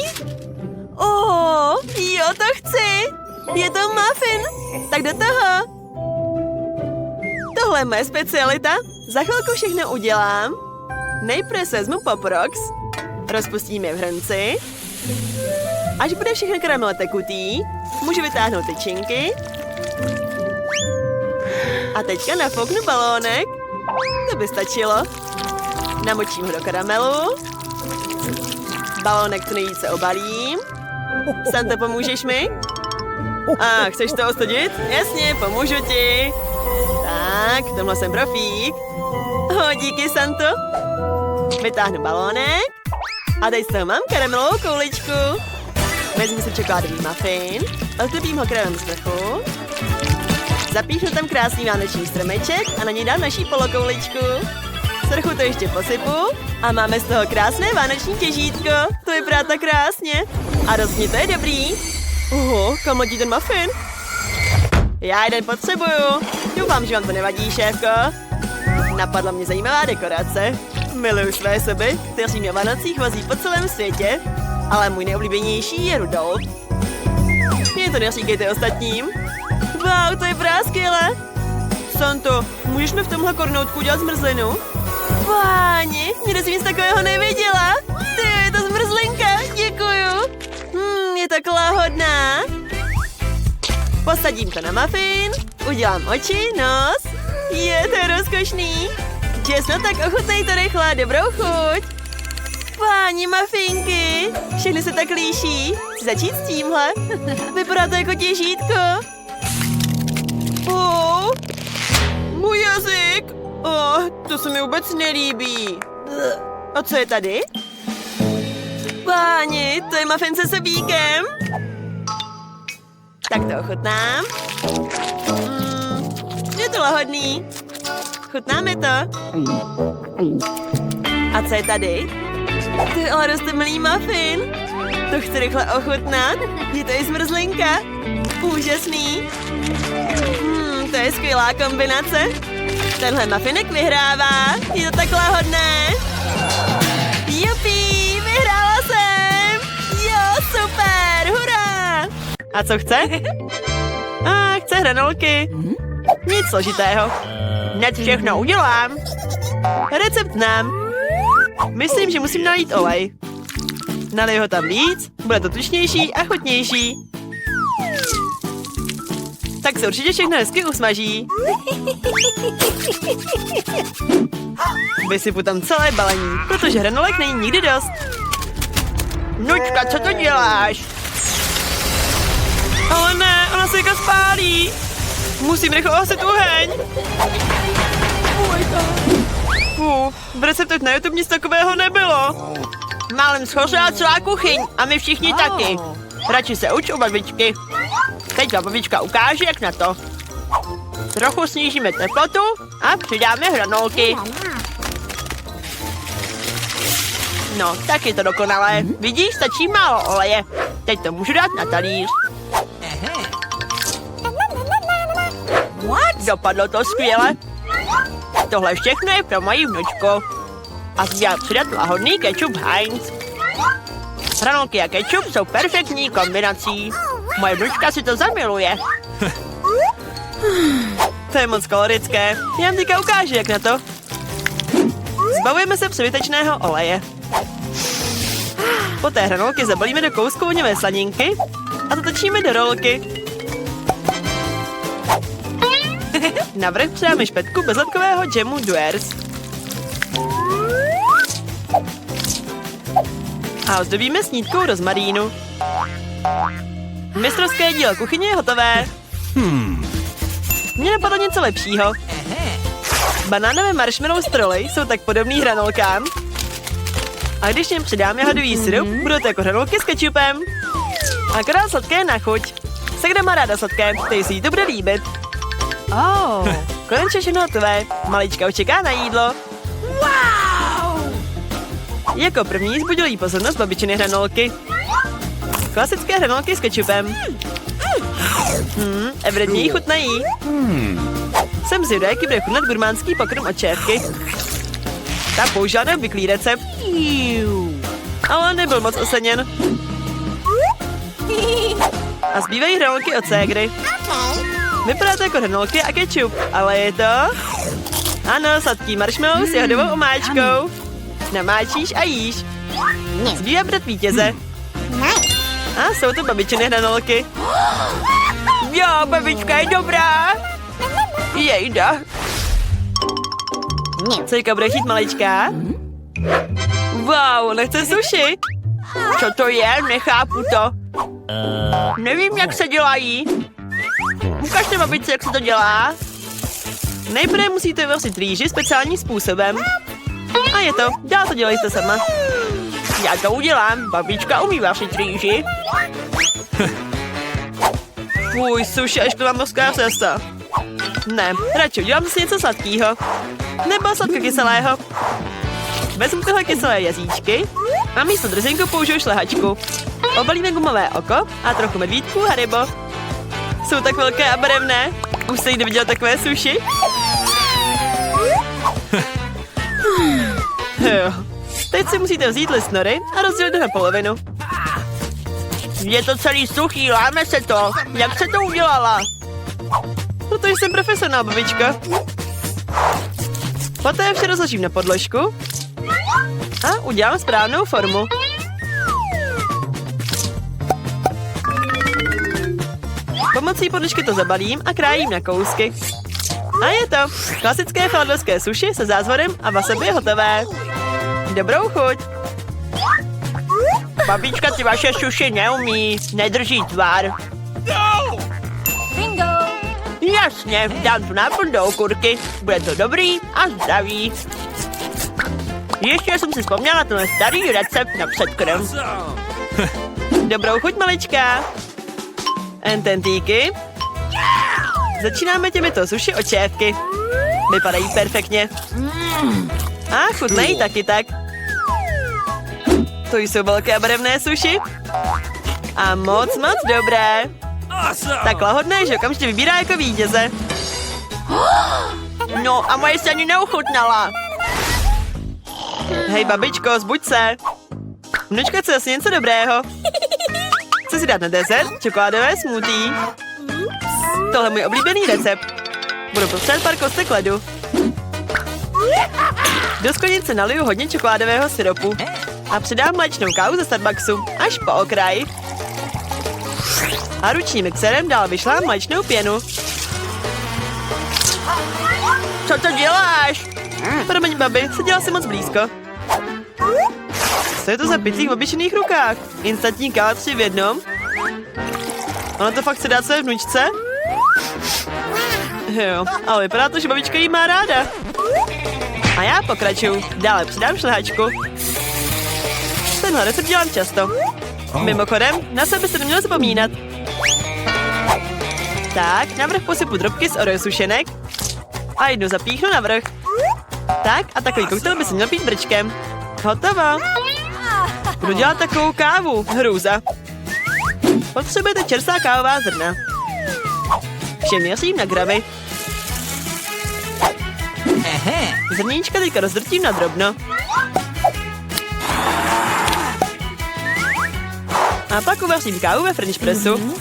Jo, to chci. Je to muffin. Tak do toho. Tohle je moje specialita. Za chvilku všechno udělám. Nejprve se vezmu Pop Rocks. Rozpustím je v hrnci. Až bude všechno karamel tekutý, můžu vytáhnout tyčinky. A teďka nafouknu balónek. To by stačilo. Namočím ho do karamelu. Balónek co nejvíce obalím. Santo, pomůžeš mi? Chceš to ostudit? Jasně, pomůžu ti. Tak, v tomhle jsem profík. Díky, Santo. Vytáhnu balónek. A teď z toho mám karamelovou kouličku. Vezmu si čokoládový muffin. Ozdobím ho kremem z vrchu. Zapíchnu tam krásný vánoční stromeček a na něj dám naší polokouličku. Svrchu to ještě posypu a máme z toho krásné vánoční těžítko. To vypadá tak krásně. A rozhodně to je dobrý. Kam letí ten muffin? Já jeden potřebuju. Doufám, že vám to nevadí, šéfko. Napadla mě zajímavá dekorace. Miluju své soby, kteří mě v Vánocích vozí po celém světě, ale můj nejoblíbenější je Rudolf. Mě to neříkejte ostatním. Wow, to je právě skvělé. Santo, můžeš mi v tomhle kornoutku udělat zmrzlinu? Páni, nikdy jsem nic takového neviděla. Ty, je to zmrzlinka, děkuju. Je tak láhodná. Posadím to na muffin, udělám oči, nos. Je to rozkošný. Česno, tak ochutnej to rychle, dobrou chuť. Páni, muffinky, všechny se tak líší. Chci začít s tímhle. Vypadá to jako těžítko. Můj jazyk. To se mi vůbec nelíbí. A co je tady? Páni, to je muffin se sebíkem. Tak to ochutnám. Je to lahodný. Chutnáme to. A co je tady? To je ale roztomilý muffin. To chci rychle ochutnat. Je to i zmrzlinka. Úžasný. To je skvělá kombinace. Tenhle muffinek vyhrává. Je to tak lahodné. Jupi, vyhrála jsem. Jo, super, hurá. A co chce? Chce hranolky. Nic složitého. Hned všechno udělám. Recept znám. Myslím, že musím nalít olej. Nalij ho tam víc, bude to tučnější a chutnější. Tak se určitě všechno hezky usmaží. Vysypu tam celé balení, protože hranolek není nikdy dost. Nučka, co to děláš? Ale ne, ona se jaka spálí. Musím rychle hasit oheň. V receptech na YouTube nic takového nebylo. Málem schořela celá kuchyň a my všichni taky. Radši se uč u babičky. Teď vám babička ukáže, jak na to. Trochu snížíme teplotu a přidáme hranolky. No, tak je to dokonalé. Vidíš, stačí málo oleje. Teď to můžu dát na talíř. Dopadlo to skvěle. Tohle všechno je pro moji vnučku. A zběl přidat lahodný kečup Heinz. Hranolky a kečup jsou perfektní kombinací. Moje vnučka si to zamiluje. To je moc kalorické. Já vám teďka ukážu, jak na to. Zbavujeme se přebytečného oleje. Poté hranolky zabalíme do kousku voňavé slaninky a zatočíme do rolky. Navrch přidáme špetku bezlepkového džemu Duers. A ozdobíme snídkou rozmarínu. Mistrovské dílo kuchyně je hotové. Mně napadlo něco lepšího. Banánové marshmallow stroly jsou tak podobný hranolkám. A když jim přidám jahodový syrup, budou to jako hranolky s kečupem. Akorát sladké na chuť. Sakra má ráda sladké, teď si jí to bude líbit. Konečně všechno hotové. Malička už čeká na jídlo. Wow! Jako první zbudil jí pozornost babičiny hranolky. Klasické hranolky s kečupem. Evidentně jí chutnají. Jsem zvědavý, jaký bude chutnat gurmánský pokrm od šéfky. Ta použila neobvyklý recept. Ale nebyl moc oceněn. A zbývají hranolky od ségry. Vypadá to jako hranolky a kečup, ale je to... Ano, sladký marshmallow s jahodovou omáčkou. Namáčíš a jíš. Zbývá brat vítěze. A jsou to babičiny hranolky. Jo, babička je dobrá. Jejda. Cejka bude chtít maličká? Wow, nechce sushi. Co to je? Nechápu to. Nevím, jak se dělají. Ukažte babičce, jak se to dělá. Nejprve musíte vařit rýži speciálním způsobem. A je to, dál to dělejte sama. Já to udělám, babička umí vařit rýži. Fuj, suši, až to mám mořská cesta. Ne, radši udělám si něco sladkého. Nebo sladkokyselého. Vezmu tyhle kyselé jazyčky a místo drzinku použiju šlehačku. Obalíme gumové oko a trochu medvídků Haribo. Jsou tak velké a barevné. Už jste někdy viděl takové sushi? Jo. Teď si musíte vzít list nory a rozdělit ho na polovinu. Je to celý suchý, láme se to. Jak se to udělala? Protože jsem profesionál, babičko. Poté vše rozložím na podložku a udělám správnou formu. Pomocí podložky to zabalím a krájím na kousky. A je to. Klasické philadelphské sushi se zázvorem a wasabi je hotové. Dobrou chuť. Babička ty vaše sushi neumí, nedrží tvar. Bingo! Jasně, dám tu náplň do okurky. Bude to dobrý a zdravý. Ještě jsem si vzpomněla ten starý recept na předkrm. Dobrou chuť, malička. Ententíky. Začínáme těmito sushi očévky. Vypadají perfektně. A chutnají taky tak. To jsou velké barevné sushi. A moc dobré. Tak lahodné, že okamžitě vybírá jako vítěze. No a moje se ani neuchutnala. Hej babičko, zbuď se. Vnučka chce asi něco dobrého. Chce si dát na dezert čokoládové smoothie. Tohle je můj oblíbený recept. Budu potřebovat pár kostek ledu. Do sklenice naliju hodně čokoládového syropu a přidám mléčnou kávu ze Starbucksu až po okraj. A ručním mixerem dál vyšlám mléčnou pěnu. Co to děláš? Promiň, babi, seděla jsi moc blízko. Co je to za pytlík v obyčejných rukách? Instantní káva 3 v jednom? Ona to fakt chce dát své vnučce? Jo, ale vypadá to, že babička jí má ráda. A já pokračuju. Dále přidám šlehačku. Tenhle recept dělám často. Mimochodem, na sebe se neměl zapomínat. Tak, navrch posypu drobky z Oreo sušenek a jednu zapíchnu navrch. Tak, a takový koktejl by se měl pít brčkem. Hotovo. Budu dělat takovou kávu. Hrůza. Potřebujete čerstvá kávová zrna. Vše měřím na gramy. Zrníčka teďka rozdrtím na drobno. A pak uvařím kávu ve French pressu.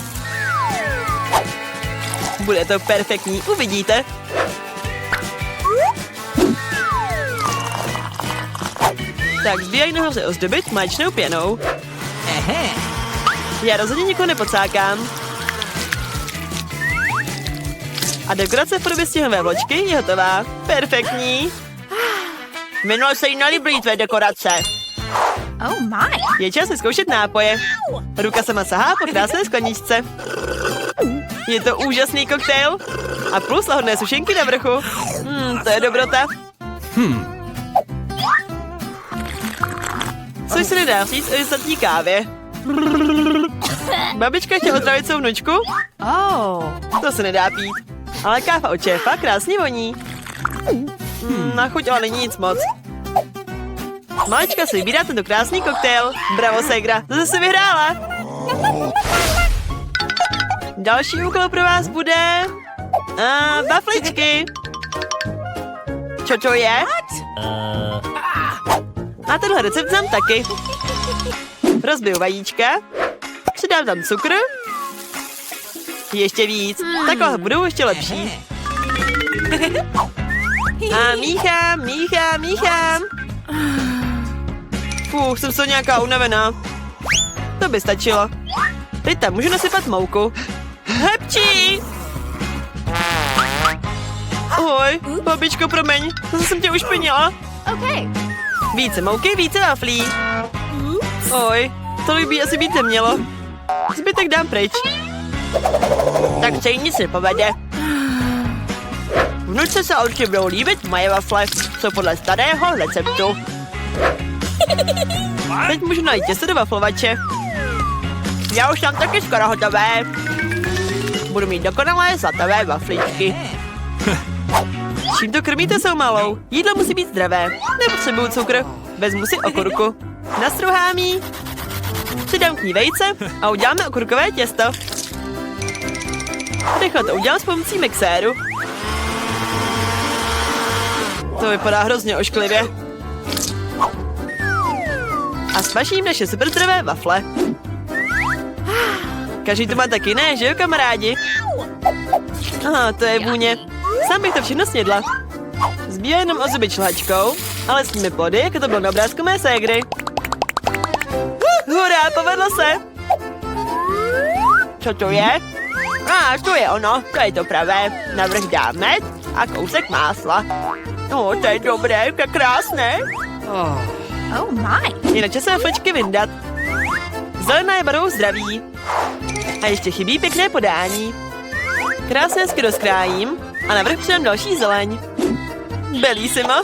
Bude to perfektní, uvidíte. Tak zbíjají nahoře ozdobit mléčnou pěnou. Já rozhodně nikoho nepocákám. A dekorace v podobě stěhové vločky je hotová. Perfektní. Minul se jí nelíbí tvé dekorace. Oh my! Je čas vyzkoušet nápoje. Ruka sama sahá po krásné skleničce. Je to úžasný koktejl. A plus lahodné sušenky na vrchu. To je dobrota. Což se nedá říct o instantní kávě. Babička chtěla otravit svou vnučku? To se nedá pít. Ale káva od šéfa krásně voní. Na chuť ale není nic moc. Malička si vybírá tento krásný koktejl. Bravo, ségra, to zase vyhrála. Další úkol pro vás bude... wafličky. Co to je? A tenhle recept znám taky. Rozbiju vajíčka, přidám tam cukr, ještě víc, takhle budou ještě lepší. A míchám. Jsem to nějaká unavená. To by stačilo. Teď tam můžu nasypat mouku. Hepčí! Oj, babičko, promiň, zase jsem tě ušpinila. Více mouky, více waflí. Oj, tolik by asi být nemělo. Zbytek dám pryč. Tak se jí nic nepovede. Vnučce se určitě budou líbit moje wafle, jsou podle starého receptu. Teď můžu najít těsto do waflovače. Já už mám taky skoro hotové. Budu mít dokonalé zlatové wafličky. Čím to krmíte svou malou? Jídlo musí být zdravé. Nepotřebuju cukr. Vezmu si okurku. Nastruhám jí. Přidám k ní vejce a uděláme okurkové těsto. Rychle to udělám s pomocí mixéru. To vypadá hrozně ošklivě. A smažím naše superdrvé wafle. Každý to má taky, ne, že jo, kamarádi? Aha, to je vůně. Sám bych to všechno snědla. Zbývá jenom ozubit šlahačkou, ale s nimi plody, jako to bylo na obrázku mé ségry. Hurá, povedlo se! Co to je? To je ono, to je to pravé. Navrch dáme a kousek másla. To je dobré, jak krásné. Je na čase wafličky vyndat. Zelená je barvou zdraví. A ještě chybí pěkné podání. Krásně hezky rozkrájím a navrch přidám další zeleň. Belísimo.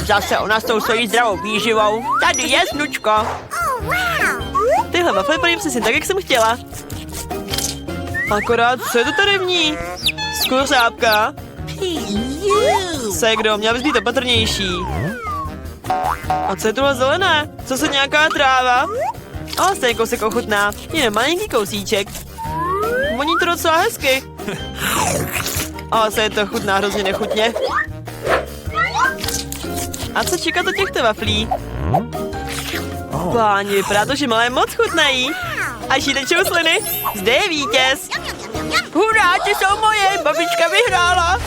Zase ona s tou svojí zdravou výživou. Tady je, snučko. Tyhle wafle vypadají přesně tak, jak jsem chtěla. Akorát, co je to tady v ní? Skořápka. Ségro, měla bys být opatrnější. A co je tohle zelené? Co se nějaká tráva? A stejně kousek ochutná. Jen malinký kousíček. Voní to docela hezky. A se to chutná hrozně nechutně. A co čekat od těchto waflí? Páni, vypadá to, že malé moc chutnají. Až jí tečou sliny. Zde je vítěz. Hurá, ty jsou moje, babička vyhrála.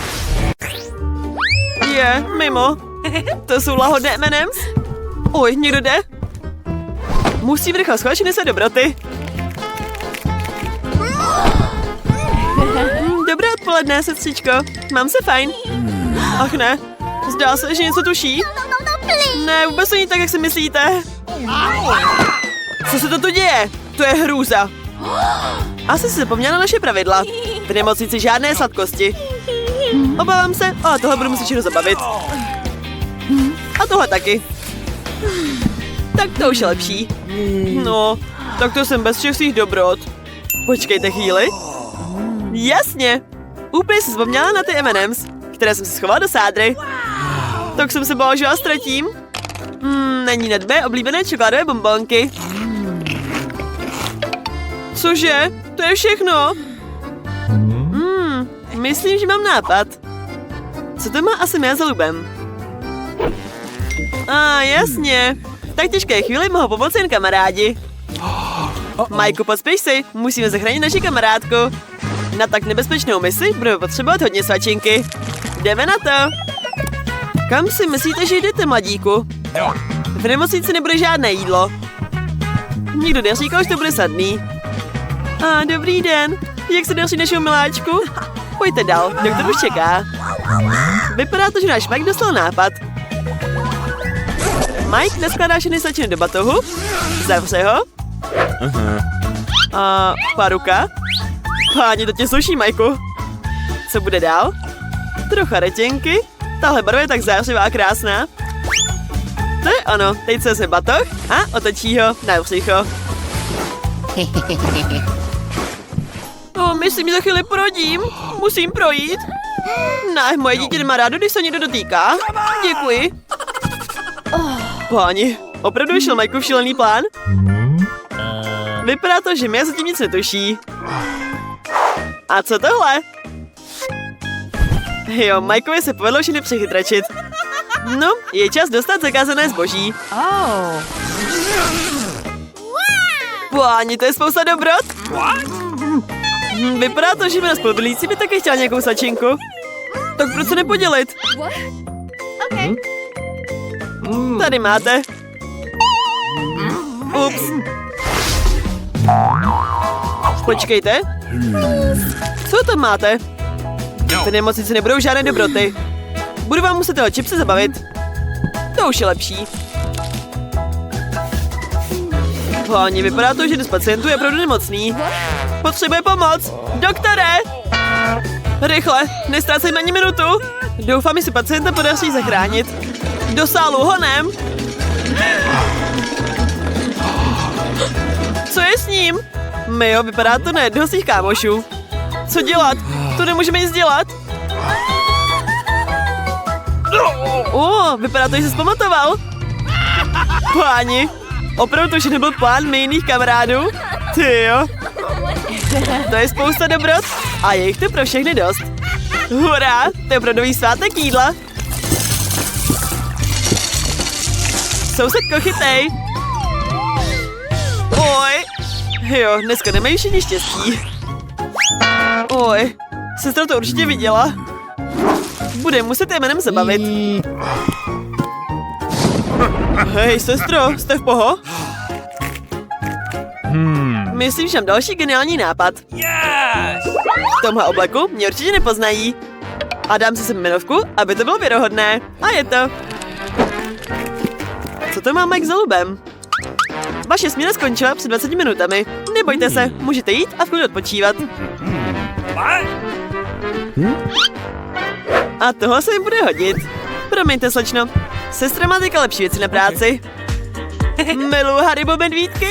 Je, mimo. To jsou lahodné M&M's. Oj, někdo jde? Musím rychle schovat všechny své dobroty. Dobré odpoledne, sestřičko. Mám se fajn. Ach ne, zdá se, že něco tuší. Ne, vůbec to není tak, jak si myslíte. Co se to tu děje? To je hrůza. Asi si zapomněla na naše pravidla. V nemocnici žádné sladkosti. Obávám se, a tohle budu muset všechno zabavit. A tohle taky. Tak to už je lepší. No, tak to jsem bez všech svých dobrot. Počkejte chvíli. Jasně. Úplně jsem vzpomněla na ty M&M's, které jsem si schovala do sádry. Tak jsem se bála, že vás ztratím. Není nad mé oblíbené čokoládové bonbonky. Cože? To je všechno? Myslím, že mám nápad. Co to má asi mé za lubem? Jasně. Tak těžké chvíli mohou pomoci jen kamarádi. Majku, pospěš si, musíme zachránit naši kamarádku. Na tak nebezpečnou misi budeme potřebovat hodně svačinky. Jdeme na to. Kam si myslíte, že jdete, mladíku? V nemocnici nebude žádné jídlo. Nikdo neříkal, že to bude sadný. Dobrý den. Jak se daří našeho miláčku? Pojďte dál, doktor už čeká. Vypadá to, že náš Mike dostal nápad. Mike naskládá všechny svačiny do batohu. Zavře ho. A paruka. Páni, to tě sluší, Majku. Co bude dál? Trocha retěnky. Tahle barva je tak zářivá a krásná. To je ono. Teď se vezme batoh a otočí ho na břicho. Myslím, že za chvíli porodím. Musím projít. Ne, moje dítě nemá rádo, když se někdo dotýká. Děkuji. Páni, opravdu vyšel Majkův šílený plán? Vypadá to, že mě zatím nic netuší. A co tohle? Jo, Majkovi se povedlo všechny přechytračit. No, je čas dostat zakázané zboží. Páni, to je spousta dobrot. Vypadá to, že mi na spolubilící by taky chtěla nějakou svačinku. Tak proč se nepodělit? Tady máte. Ups. Počkejte. Co tam máte? V nemocnici nebudou žádné dobroty. Budu vám muset tyhle čipsy zabavit. To už je lepší. Páni, vypadá to, že jeden z pacientů je opravdu nemocný. Potřebuje pomoc. Doktore! Rychle, nestrácejme ani minutu. Doufám, že si pacienta podaří zachránit. Do sálu, honem! Co je s ním? Mio, vypadá to na jednoho z těch kámošů. Co dělat? To nemůžeme nic dělat. Vypadá to, že jsi zpamatoval. Páni, opravdu to, že nebyl plán mých jiných kamarádů? Ty jo. To je spousta dobrot a je jich tu pro všechny dost. Hurá, to je opravdový svátek jídla. Sousedko, chytej. Oj. Jo, dneska nemají všichni štěstí. Oj, sestra to určitě viděla. Bude muset jménem zabavit. Hej, sestro, jste v poho? Myslím, že mám další geniální nápad. V tomhle obleku mě určitě nepoznají. A dám si sem jmenovku, aby to bylo věrohodné. A je to. Co to má Mike za lubem? Vaše směna skončila před 20 minutami. Nebojte se, můžete jít a v klidu odpočívat. A tohle se mi bude hodit. Promiňte, slečno. Sestra má teďka lepší věci na práci. Miluji Haribo medvídky.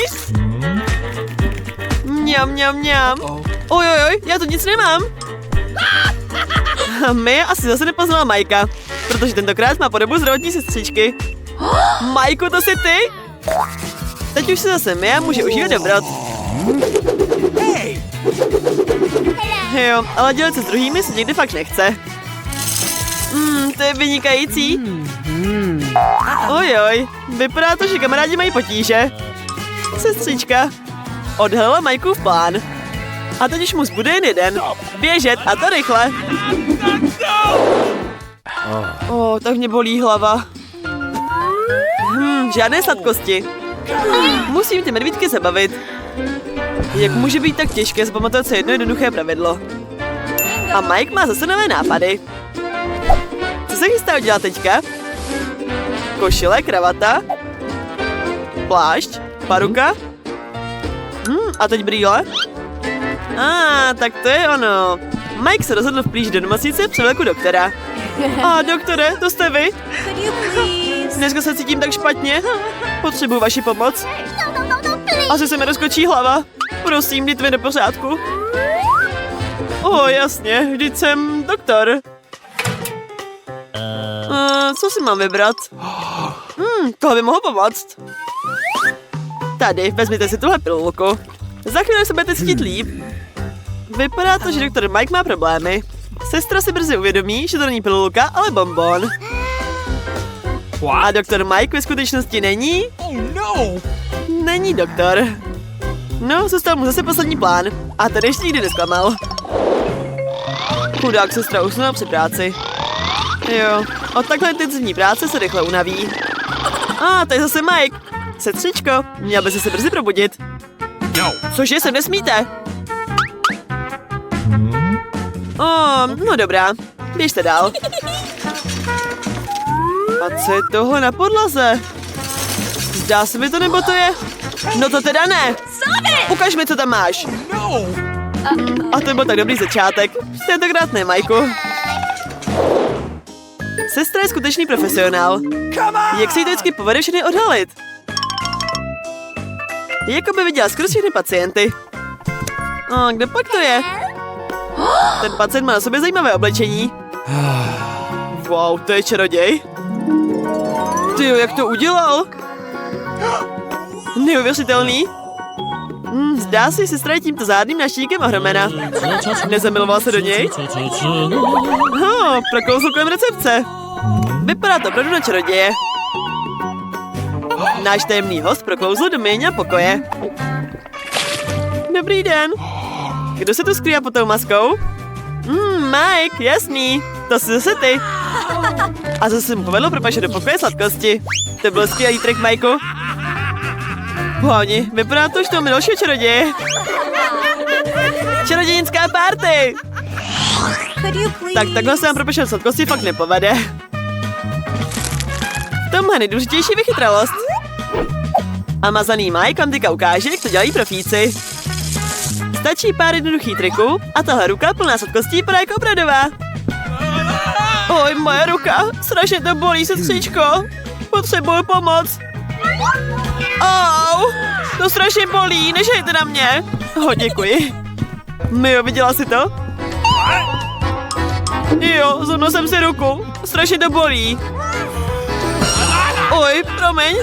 Mňam, mňam, mňam. Ojojoj, já tu nic nemám. A my asi zase nepoznala Majka, protože tentokrát má podobu zdravotní sestřičky. Majku, to jsi ty? Teď už se zase Mia může užívat dobrot. Jo, ale dělat se s druhými se někdy fakt nechce. To je vynikající. Ojoj, vypadá to, že kamarádi mají potíže. Sestřička odhalila Majkův plán. A teď už mu zbude jen jeden. Běžet, a to rychle. Tak mě bolí hlava. Žádné sladkosti. Musím ty medvídky zabavit. Jak může být tak těžké zapamatovat se jedno jednoduché pravidlo? A Mike má zase nové nápady. Co se chystá udělat teďka? Košile, kravata, plášť, paruka. A teď brýle? Tak to je ono. Mike se rozhodl vplížit do nemocnice v převleku doktora. Doktore, to jste vy? Dneska se cítím tak špatně. Potřebuji vaši pomoc. Asi se mi rozkočí hlava. Prosím, dejte mi do pořádku. Jasně, vždyť jsem doktor. Co si mám vybrat? Tohle by mohlo pomoct. Tady, vezměte si tuhle pilulku. Za chvíli se budete cítit líp. Vypadá to, že doktor Mike má problémy. Sestra si brzy uvědomí, že to není pilulka, ale bonbon. A doktor Mike ve skutečnosti není? Není doktor. No, zůstal mu zase poslední plán. A tady ještě nikdy nesklamal. Chudák sestra usnula při práci. Jo, od takhle intenzivní práce se rychle unaví. To je zase Mike. Sestřičko, měl by se brzy probudit. Cože, sem nesmíte? No dobrá, běžte dál. A co je tohle na podlaze? Zdá se mi to, nebo to je? No to teda ne. Ukaž mi, co tam máš. A to byl tak dobrý začátek. Tentokrát ne, Majku. Sestra je skutečný profesionál. Jak se jí to vždycky povede všechny odhalit? Jako by viděla skoro všechny pacienty. Kde pak to je? Ten pacient má na sobě zajímavé oblečení. Wow, to je čaroděj. Tyjo, jak to udělal? Neuvěřitelný. Zdá se, že sestra je tímto zádným naštíkem ohromena. Nezamiloval se do něj? Prokouzl kolem recepce. Vypadá to opravdu na čaroděje. Náš tajemný host proklouzl do Míňa pokoje. Dobrý den. Kdo se tu skrývá pod tou maskou? Mike, jasný. To jsi zase ty. A zase mu povedlo propašet do pokoje sladkosti. To byl skvělý trik, Majku. Hlavně, vypadá to, že to máme dalšího čaroděje. Čarodějnická party! Tak takhle se nám propašet sladkosti fakt nepovede. V tomhle nejdůležitější vychytralost. A mazaný Mike vám teďka ukáže, jak to dělají profíci. Stačí pár jednoduchých triků a tahle ruka plná sladkostí vypadá jako opravdová. Oj, moje ruka, strašně to bolí, sestřičko. Potřebuju pomoc. To strašně bolí, nežejte na mě. Děkuji. Mio, viděla jsi to? Jo, zlomil jsem si ruku. Strašně to bolí. Oj, promiň.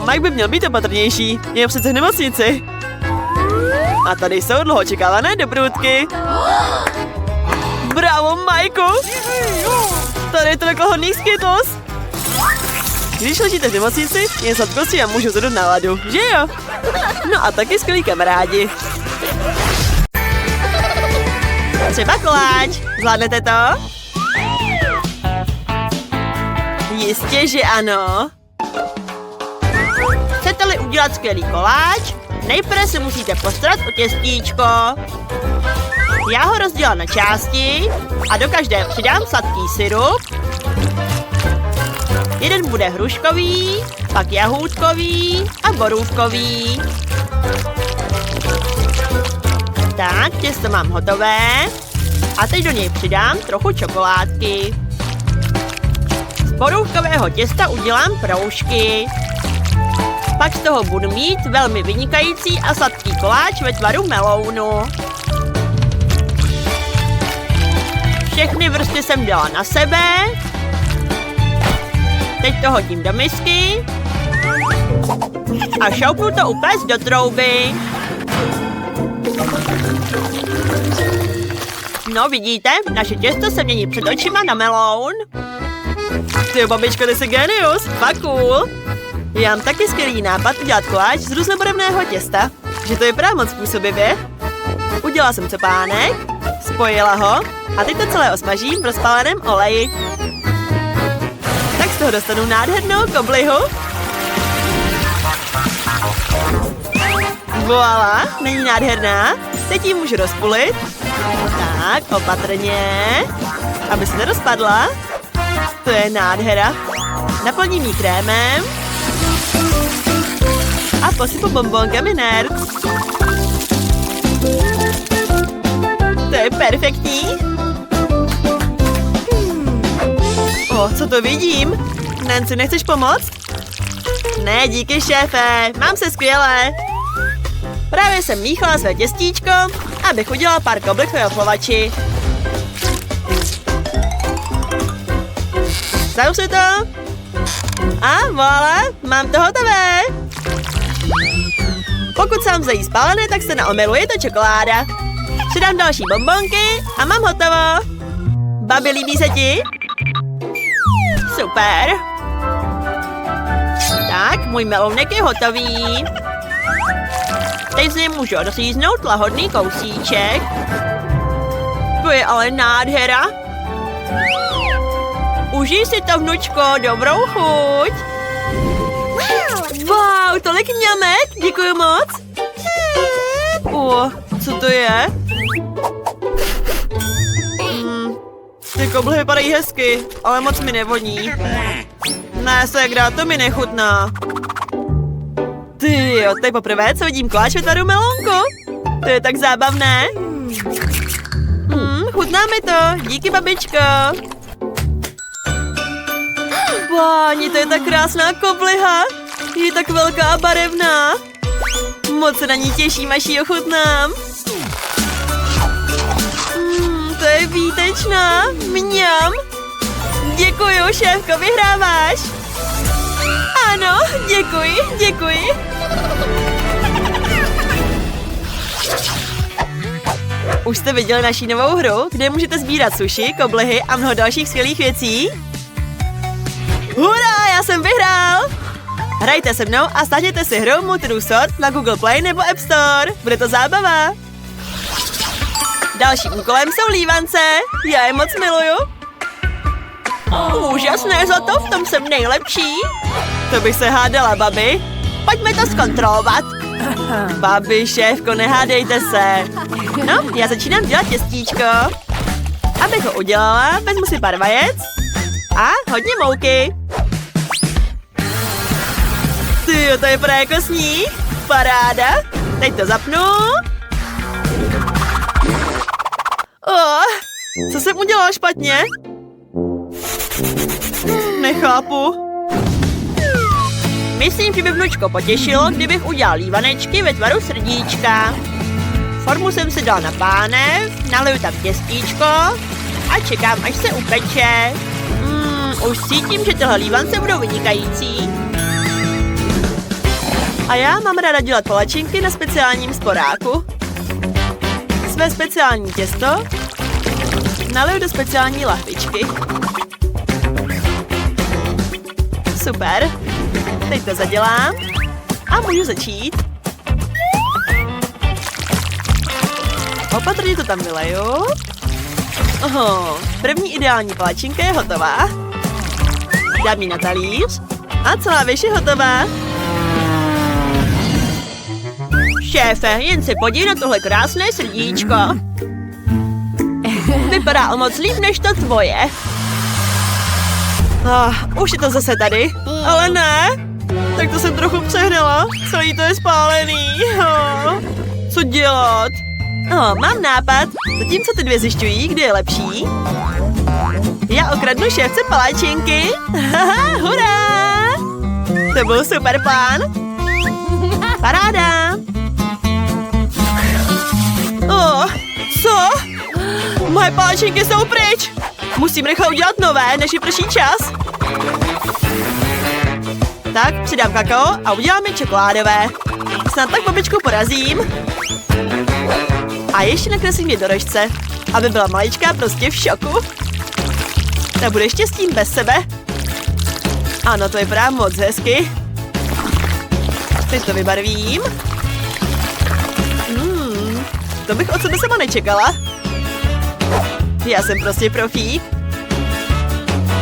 Mike by měl být opatrnější. Je přece v nemocnici. A tady jsou dlouho čekávané dobrůdky. Bravo, Majku! Tady je to takhle hodný Skittles. Když ležíte v nemocnici, jen sladkosti a můžu zvednout náladu, že jo? No a taky skvělí kamarádi. Třeba koláč. Zvládnete to? Jistě, že ano. Chcete-li udělat skvělý koláč, nejprve se musíte postarat o těstíčko. Já ho rozdělám na části a do každé přidám sladký syrup. Jeden bude hruškový, pak jahůdkový a borůvkový. Tak, těsto mám hotové. A teď do něj přidám trochu čokoládky. Z borůvkového těsta udělám proužky. Pak z toho budu mít velmi vynikající a sladký koláč ve tvaru melounu. Všechny vrstvy jsem dala na sebe. Teď to hodím do misky. A šoupnu to upéct do trouby. No vidíte, naše těsto se mění před očima na meloun. Ty babičko, ty jsi genius, fakt cool. Já mám taky skvělý nápad udělat koláč z různobarevného těsta. Že to vypadá moc způsobivě. Udělala jsem copánek, spojila ho a teď to celé osmažím v rozpáleném oleji. Tak z toho dostanu nádhernou koblihu. Voilà, není nádherná? Teď ji můžu rozpulit. Tak, opatrně, aby se nerozpadla. To je nádhera. Naplním ji krémem a posypu bonbonkami Nerds. To je perfektní. Co to vidím? Nancy, nechceš pomoct? Ne, díky, šéfe, mám se skvěle. Právě jsem míchala své těstíčko, abych udělala pár koblek v joflovači. Zausuj to. A voilà, mám to hotové. Pokud se vám zají spálené, tak se na omylu, je to čokoláda. Přidám další bonbonky a mám hotovo. Babi, líbí se ti? Super. Tak, můj melounek je hotový. Teď z něj můžu rozříznout lahodný kousíček. To je ale nádhera. Užij si to, vnučko, dobrou chuť. Wow, tolik ňamek, děkuji moc. Co to je? Ty koblihy vypadají hezky, ale moc mi nevoní. Ne, segra, to mi nechutná. Tyjo, to je poprvé, co vidím koláč ve tvaru melounku. To je tak zábavné. Chutná mi to, díky babičko. Páni, to je tak krásná kobliha. Je tak velká a barevná. Moc se na ní těším, až ji ochutnám. To je výtečná. Mňam. Děkuju, šéfko, vyhráváš. Ano, děkuji. Už jste viděli naši novou hru, kde můžete sbírat sushi, koblihy a mnoho dalších skvělých věcí? Hurá, já jsem vyhrál! Hrajte se mnou a stáhněte si hru Mood Resort na Google Play nebo App Store. Bude to zábava. Dalším úkolem jsou lívance. Já je moc miluju. Úžasné zlato, v tom jsem nejlepší. To bych se hádala, babi. Pojďme to zkontrolovat. Babi, šéfko, nehádejte se. No, já začínám dělat těstíčko. Abych ho udělala, vezmu si pár vajec a hodně mouky. Tyjo, to je právě jako sníh. Paráda. Teď to zapnu. Co jsem udělala špatně? Nechápu. Myslím, že by vnučko potěšilo, kdybych udělal lívanečky ve tvaru srdíčka. Formu jsem si dal na pánev, naliju tam těstíčko a čekám, až se upeče. Už cítím, že tyhle lívance budou vynikající. A já mám ráda dělat palačinky na speciálním sporáku. své speciální těsto naliju do speciální lahvičky. Super. Teď to zadělám a můžu začít. Opatrně to tam vyleju. Oho, první ideální palačinka je hotová. Dám ji na talíř a celá věž je hotová. Šéfe, jen si podívej na tohle krásné srdíčko. Vypadá o moc líp než to tvoje. Už je to zase tady. Ale ne. Tak to jsem trochu přehnala. Celý to je spálený. Co dělat? Mám nápad. Zatímco ty dvě zjišťují, kdo je lepší, já okradnu šéfce paláčinky. Haha, hurá! To byl super plán. Paráda. Co? Moje paláčinky jsou pryč. Musím rychle udělat nové, než vyprší čas. Tak, přidám kakao a uděláme čokoládové. Snad tak babičku porazím. A ještě nakreslím jednorožce, aby byla maličká prostě v šoku. Ta bude štěstím bez sebe. Ano, to vypadá moc hezky. Teď to vybarvím. To bych od sebe sama nečekala. Já jsem prostě profík.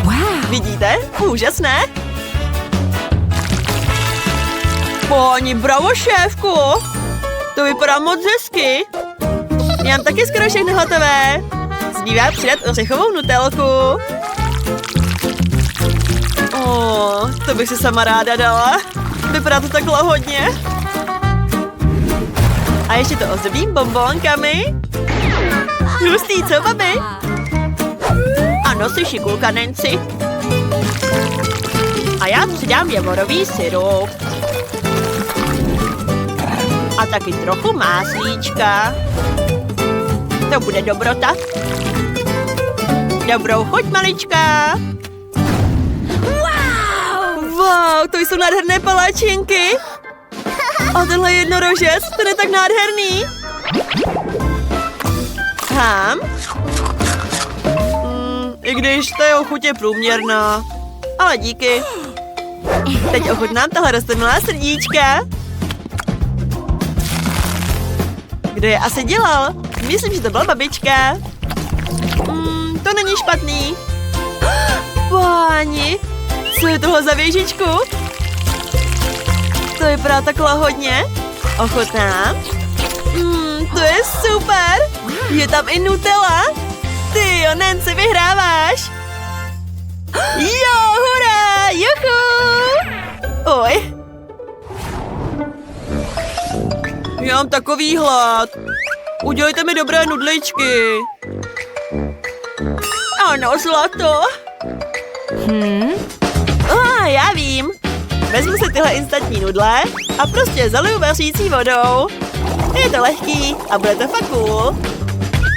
Wow. Vidíte? Úžasné. Páni, bravo, šéfko. To vypadá moc hezky. Já mám taky skoro všechno hotové. Zbývá přidat ořechovou nutelku. To bych si sama ráda dala. Vypadá to tak lahodně. A ještě to ozdobím bonbónkami. Hustý, co, babi? Ano, jsi šikulka, Nancy. A já přidám javorový syrup. A taky trochu máslíčka. To bude dobrota. Dobrou chuť, malička. Wow, to jsou nádherné paláčinky. A tenhle jednorožec, ten je tak nádherný. I když ta jeho chuť je průměrná. Ale díky. Teď ochutnám tahle roztomilá srdíčka. Kdo je asi dělal? Myslím, že to byla babička. To není špatný. Páni, co je tohle za věžičku? To vypadá tak lahodně. Ochutnám. To je super. Je tam i Nutella. Ty jo, Nancy, vyhráváš. Jo, hurá, juchu. Oj. Já mám takový hlad. Udělejte mi dobré nudličky. Ano, zlato. Já vím. Vezmu si tyhle instantní nudle a prostě zaliju vařící vodou. Je to lehký a bude to fakt cool.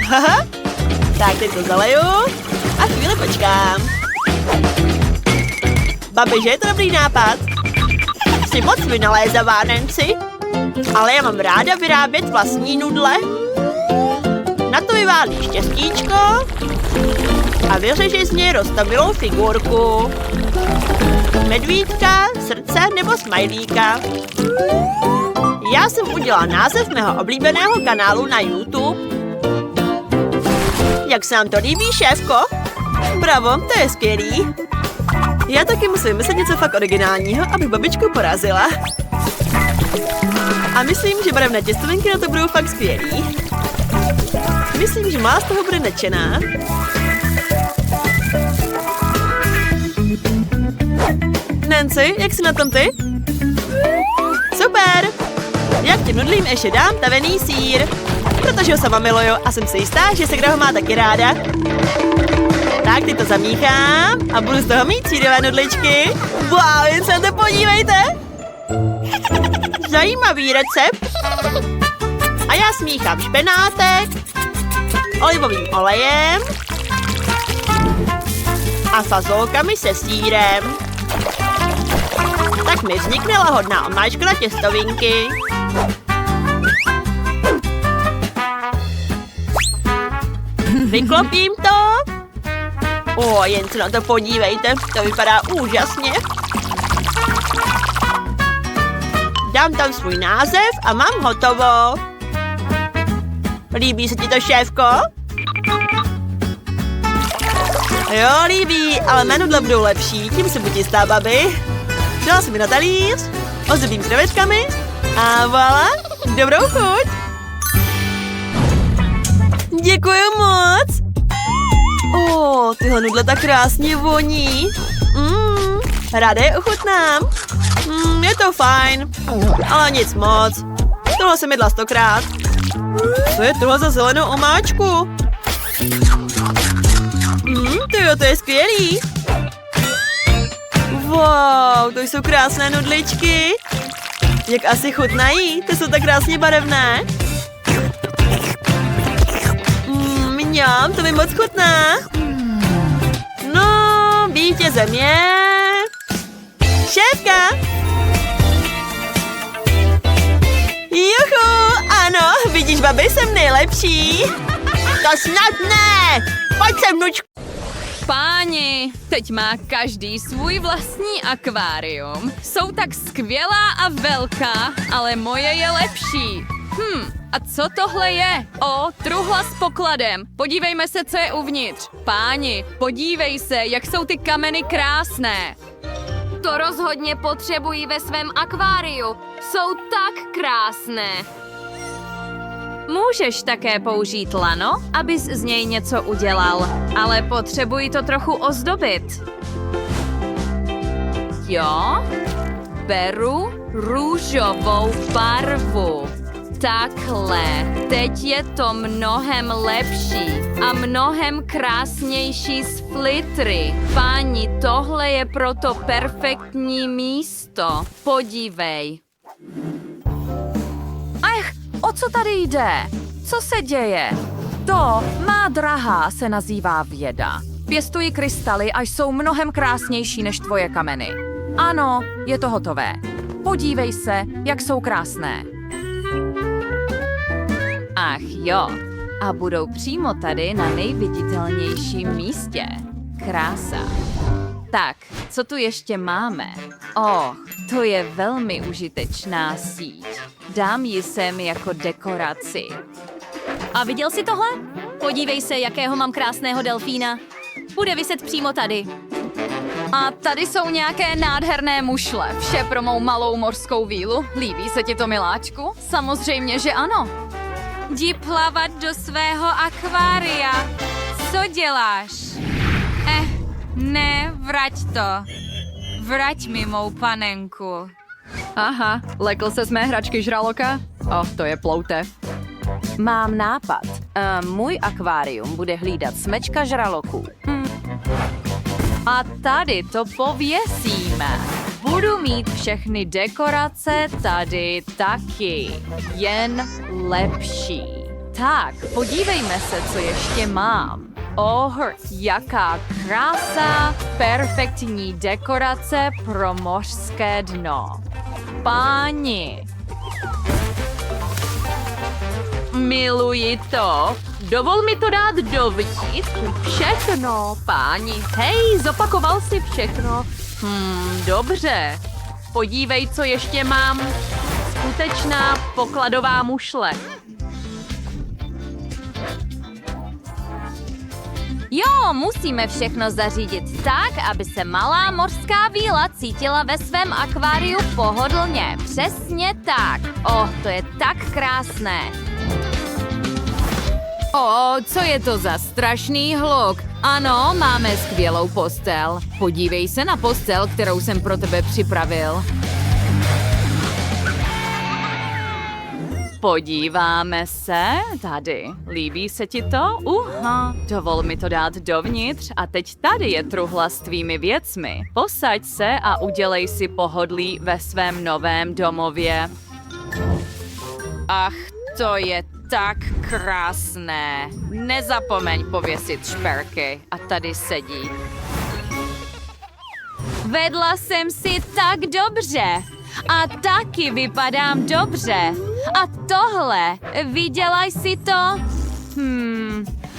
Haha. Tak teď to zaleju a chvíli počkám. Babi, že je to dobrý nápad? Jsi moc vynalézavá, Nancy. Ale já mám ráda vyrábět vlastní nudle. Na to vyválíš těstíčko a vyřežeš z něj roztomilou figurku. Medvídka, srdce nebo smajlíka. Já jsem udělala název mého oblíbeného kanálu na YouTube. Jak se nám to líbí, šéfko? Bravo, to je skvělý. Já taky musím vymyslet něco fakt originálního, abych babičku porazila. A myslím, že barevné těstovinky na to budou fakt skvělý. Myslím, že má z toho bude nadšená. Nancy, jak jsi na tom ty? Super! Já k těm nudlím ještě dám tavený sýr, protože ho sama miluju a jsem si jistá, že se kdo ho má taky ráda. Tak, teď to zamíchám a budu z toho mít sýrové nudličky. Wow, jen se na to podívejte! Zajímavý recept. A já smíchám špenátek, olivovým olejem a fazolkami se sýrem. Tak mi vznikne lahodná omáčka na těstovinky. Vyklopím to. Jen se na to podívejte, to vypadá úžasně. Dám tam svůj název a mám hotovo. Líbí se ti to, šéfko? Jo, líbí, ale mé nudle budou lepší, tím se buď jistá, babi. Dala jsem mi na talíř, ozdobím s krevetkami a voilà, dobrou chuť. Děkuji moc. Tyhle nudle tak krásně voní. Ráda je ochutnám. Je to fajn, ale nic moc. Tohle jsem jedla 100krát. Co je tohle za zelenou omáčku? To je skvělý. Wow, to jsou krásné nudličky. Jak asi chutnají, ty jsou tak krásně barevné. Mňam, to mi moc chutná. No, vítězem je... šéfka. Juhu, ano, vidíš, babi, jsem nejlepší. To snad ne. Pojď sem, vnučku. Páni, teď má každý svůj vlastní akvárium. Jsou tak skvělá a velká, ale moje je lepší. A co tohle je? Truhla s pokladem. Podívejme se, co je uvnitř. Páni, podívej se, jak jsou ty kameny krásné. To rozhodně potřebují ve svém akváriu. Jsou tak krásné. Můžeš také použít lano, abys z něj něco udělal, ale potřebuji to trochu ozdobit. Jo, beru růžovou barvu. Takhle, teď je to mnohem lepší a mnohem krásnější s flitry. Páni, tohle je proto perfektní místo. Podívej. O co tady jde? Co se děje? To, má drahá, se nazývá věda. Pěstuji krystaly a jsou mnohem krásnější než tvoje kameny. Ano, je to hotové. Podívej se, jak jsou krásné. Ach jo, a budou přímo tady na nejviditelnějším místě. Krása. Tak, co tu ještě máme? To je velmi užitečná síť. Dám ji sem jako dekoraci. A viděl jsi tohle? Podívej se, jakého mám krásného delfína. Bude viset přímo tady. A tady jsou nějaké nádherné mušle. Vše pro mou malou mořskou vílu. Líbí se ti to, miláčku? Samozřejmě, že ano. Jdi plavat do svého akvária. Co děláš? Ne, vrať to. Vrať mi mou panenku. Aha, lekl se z mé hračky žraloka? To je ploutev. Mám nápad. Můj akvárium bude hlídat smečka žraloků. A tady to pověsíme. Budu mít všechny dekorace tady taky. Jen lepší. Tak, podívejme se, co ještě mám. Jaká krása, perfektní dekorace pro mořské dno. Páni. Miluji to. Dovol mi to dát dovnitř. Všechno, páni. Hej, zopakoval si všechno. Dobře. Podívej, co ještě mám. Skutečná pokladová mušle. Jo, musíme všechno zařídit tak, aby se malá mořská víla cítila ve svém akváriu pohodlně. Přesně tak. To je tak krásné. Co je to za strašný hluk? Ano, máme skvělou postel. Podívej se na postel, kterou jsem pro tebe připravil. Podíváme se tady. Líbí se ti to? Dovol mi to dát dovnitř a teď tady je truhla s tvými věcmi. Posaď se a udělej si pohodlí ve svém novém domově. Ach, to je tak krásné. Nezapomeň pověsit šperky. A tady sedí. Vedla jsem si tak dobře. A taky vypadám dobře. A tohle, viděla jsi to?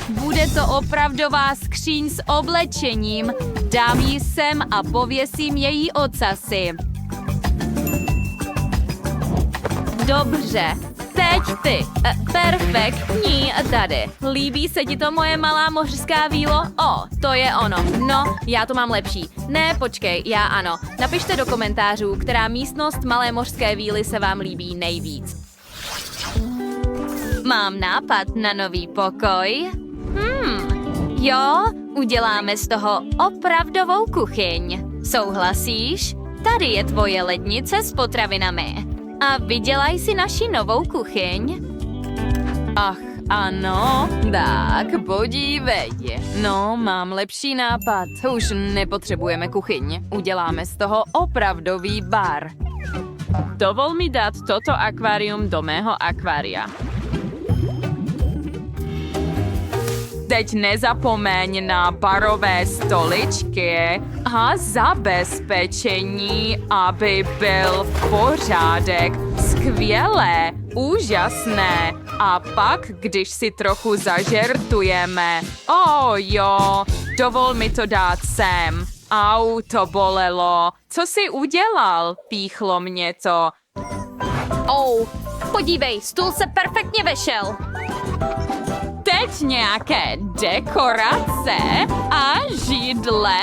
bude to opravdová skříň s oblečením. Dám ji sem a pověsím její ocasy. Dobře, teď ty. Perfektní tady. Líbí se ti to moje malá mořská vílo? To je ono. No, já to mám lepší. Ne, počkej, já ano. Napište do komentářů, která místnost malé mořské víly se vám líbí nejvíc. Mám nápad na nový pokoj. Jo, uděláme z toho opravdovou kuchyň. Souhlasíš? Tady je tvoje lednice s potravinami. A vydělaj si naši novou kuchyň. Ach, ano, tak podívej. No, mám lepší nápad. Už nepotřebujeme kuchyň. Uděláme z toho opravdový bar. Dovol mi dát toto akvárium do mého akvária. Teď nezapomeň na barové stoličky a zabezpečení, aby byl v pořádek. Skvělé, úžasné. A pak, když si trochu zažertujeme. Jo, dovol mi to dát sem. Au, to bolelo. Co jsi udělal? Píchlo mě to. Podívej, stůl se perfektně vešel. Teď nějaké dekorace a židle.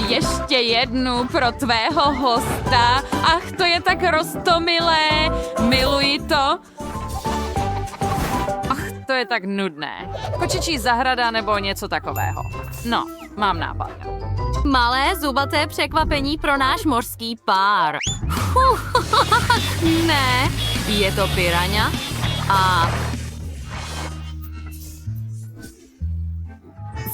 Ještě jednu pro tvého hosta. Ach, to je tak roztomilé. Miluji to. Ach, to je tak nudné. Kočičí zahrada nebo něco takového. No, mám nápad. Malé zubaté překvapení pro náš mořský pár. Ne, je to piraňa a...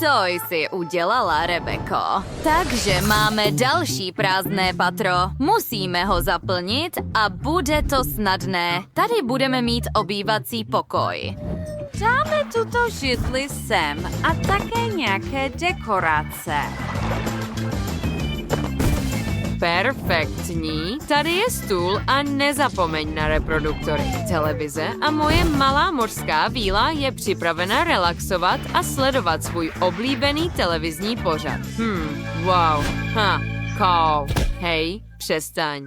Co jsi udělala, Rebeko? Takže máme další prázdné patro. Musíme ho zaplnit a bude to snadné. Tady budeme mít obývací pokoj. Dáme tuto židli sem a také nějaké dekorace. Perfektní. Tady je stůl a nezapomeň na reproduktory. Televize a moje malá mořská víla je připravena relaxovat a sledovat svůj oblíbený televizní pořad. Wow. Hej, přestaň.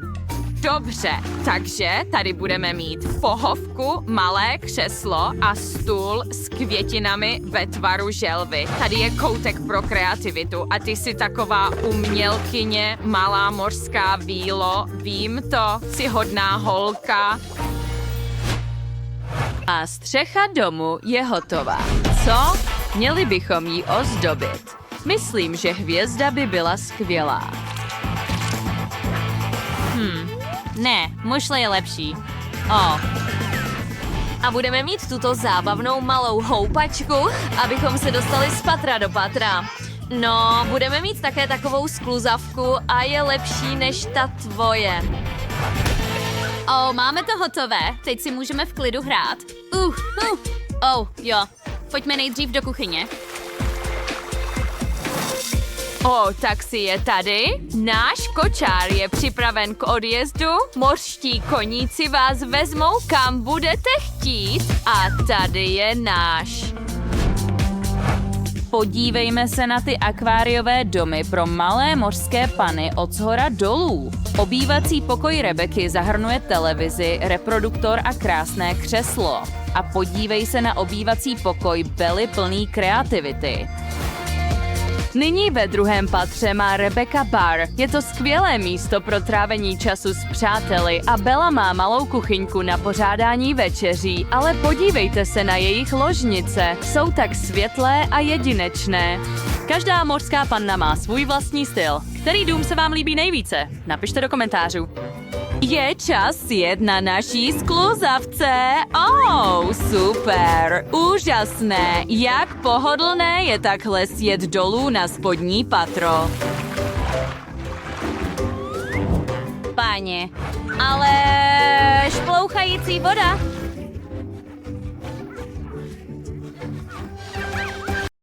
Dobře, takže tady budeme mít pohovku, malé křeslo a stůl s květinami ve tvaru želvy. Tady je koutek pro kreativitu a ty jsi taková umělkyně, malá mořská vílo. Vím to, jsi hodná holka. A střecha domu je hotová. Co? Měli bychom ji ozdobit. Myslím, že hvězda by byla skvělá. Ne, mušle je lepší. A budeme mít tuto zábavnou malou houpačku, abychom se dostali z patra do patra. No, budeme mít také takovou skluzavku a je lepší než ta tvoje. Máme to hotové. Teď si můžeme v klidu hrát. Jo. Pojďme nejdřív do kuchyně. Taxi je tady. Náš kočár je připraven k odjezdu. Mořští koníci vás vezmou, kam budete chtít. A tady je náš. Podívejme se na ty akváriové domy pro malé mořské pany od shora dolů. Obývací pokoj Rebeky zahrnuje televizi, reproduktor a krásné křeslo. A podívej se na obývací pokoj Belly plný kreativity. Nyní ve druhém patře má Rebeka bar. Je to skvělé místo pro trávení času s přáteli a Bella má malou kuchyňku na pořádání večeří, ale podívejte se na jejich ložnice. Jsou tak světlé a jedinečné. Každá mořská panna má svůj vlastní styl. Který dům se vám líbí nejvíce? Napište do komentářů. Je čas jet na naší skluzavce. Super, úžasné. Jak pohodlné je takhle sjet dolů na spodní patro. Páně, ale šplouchající voda.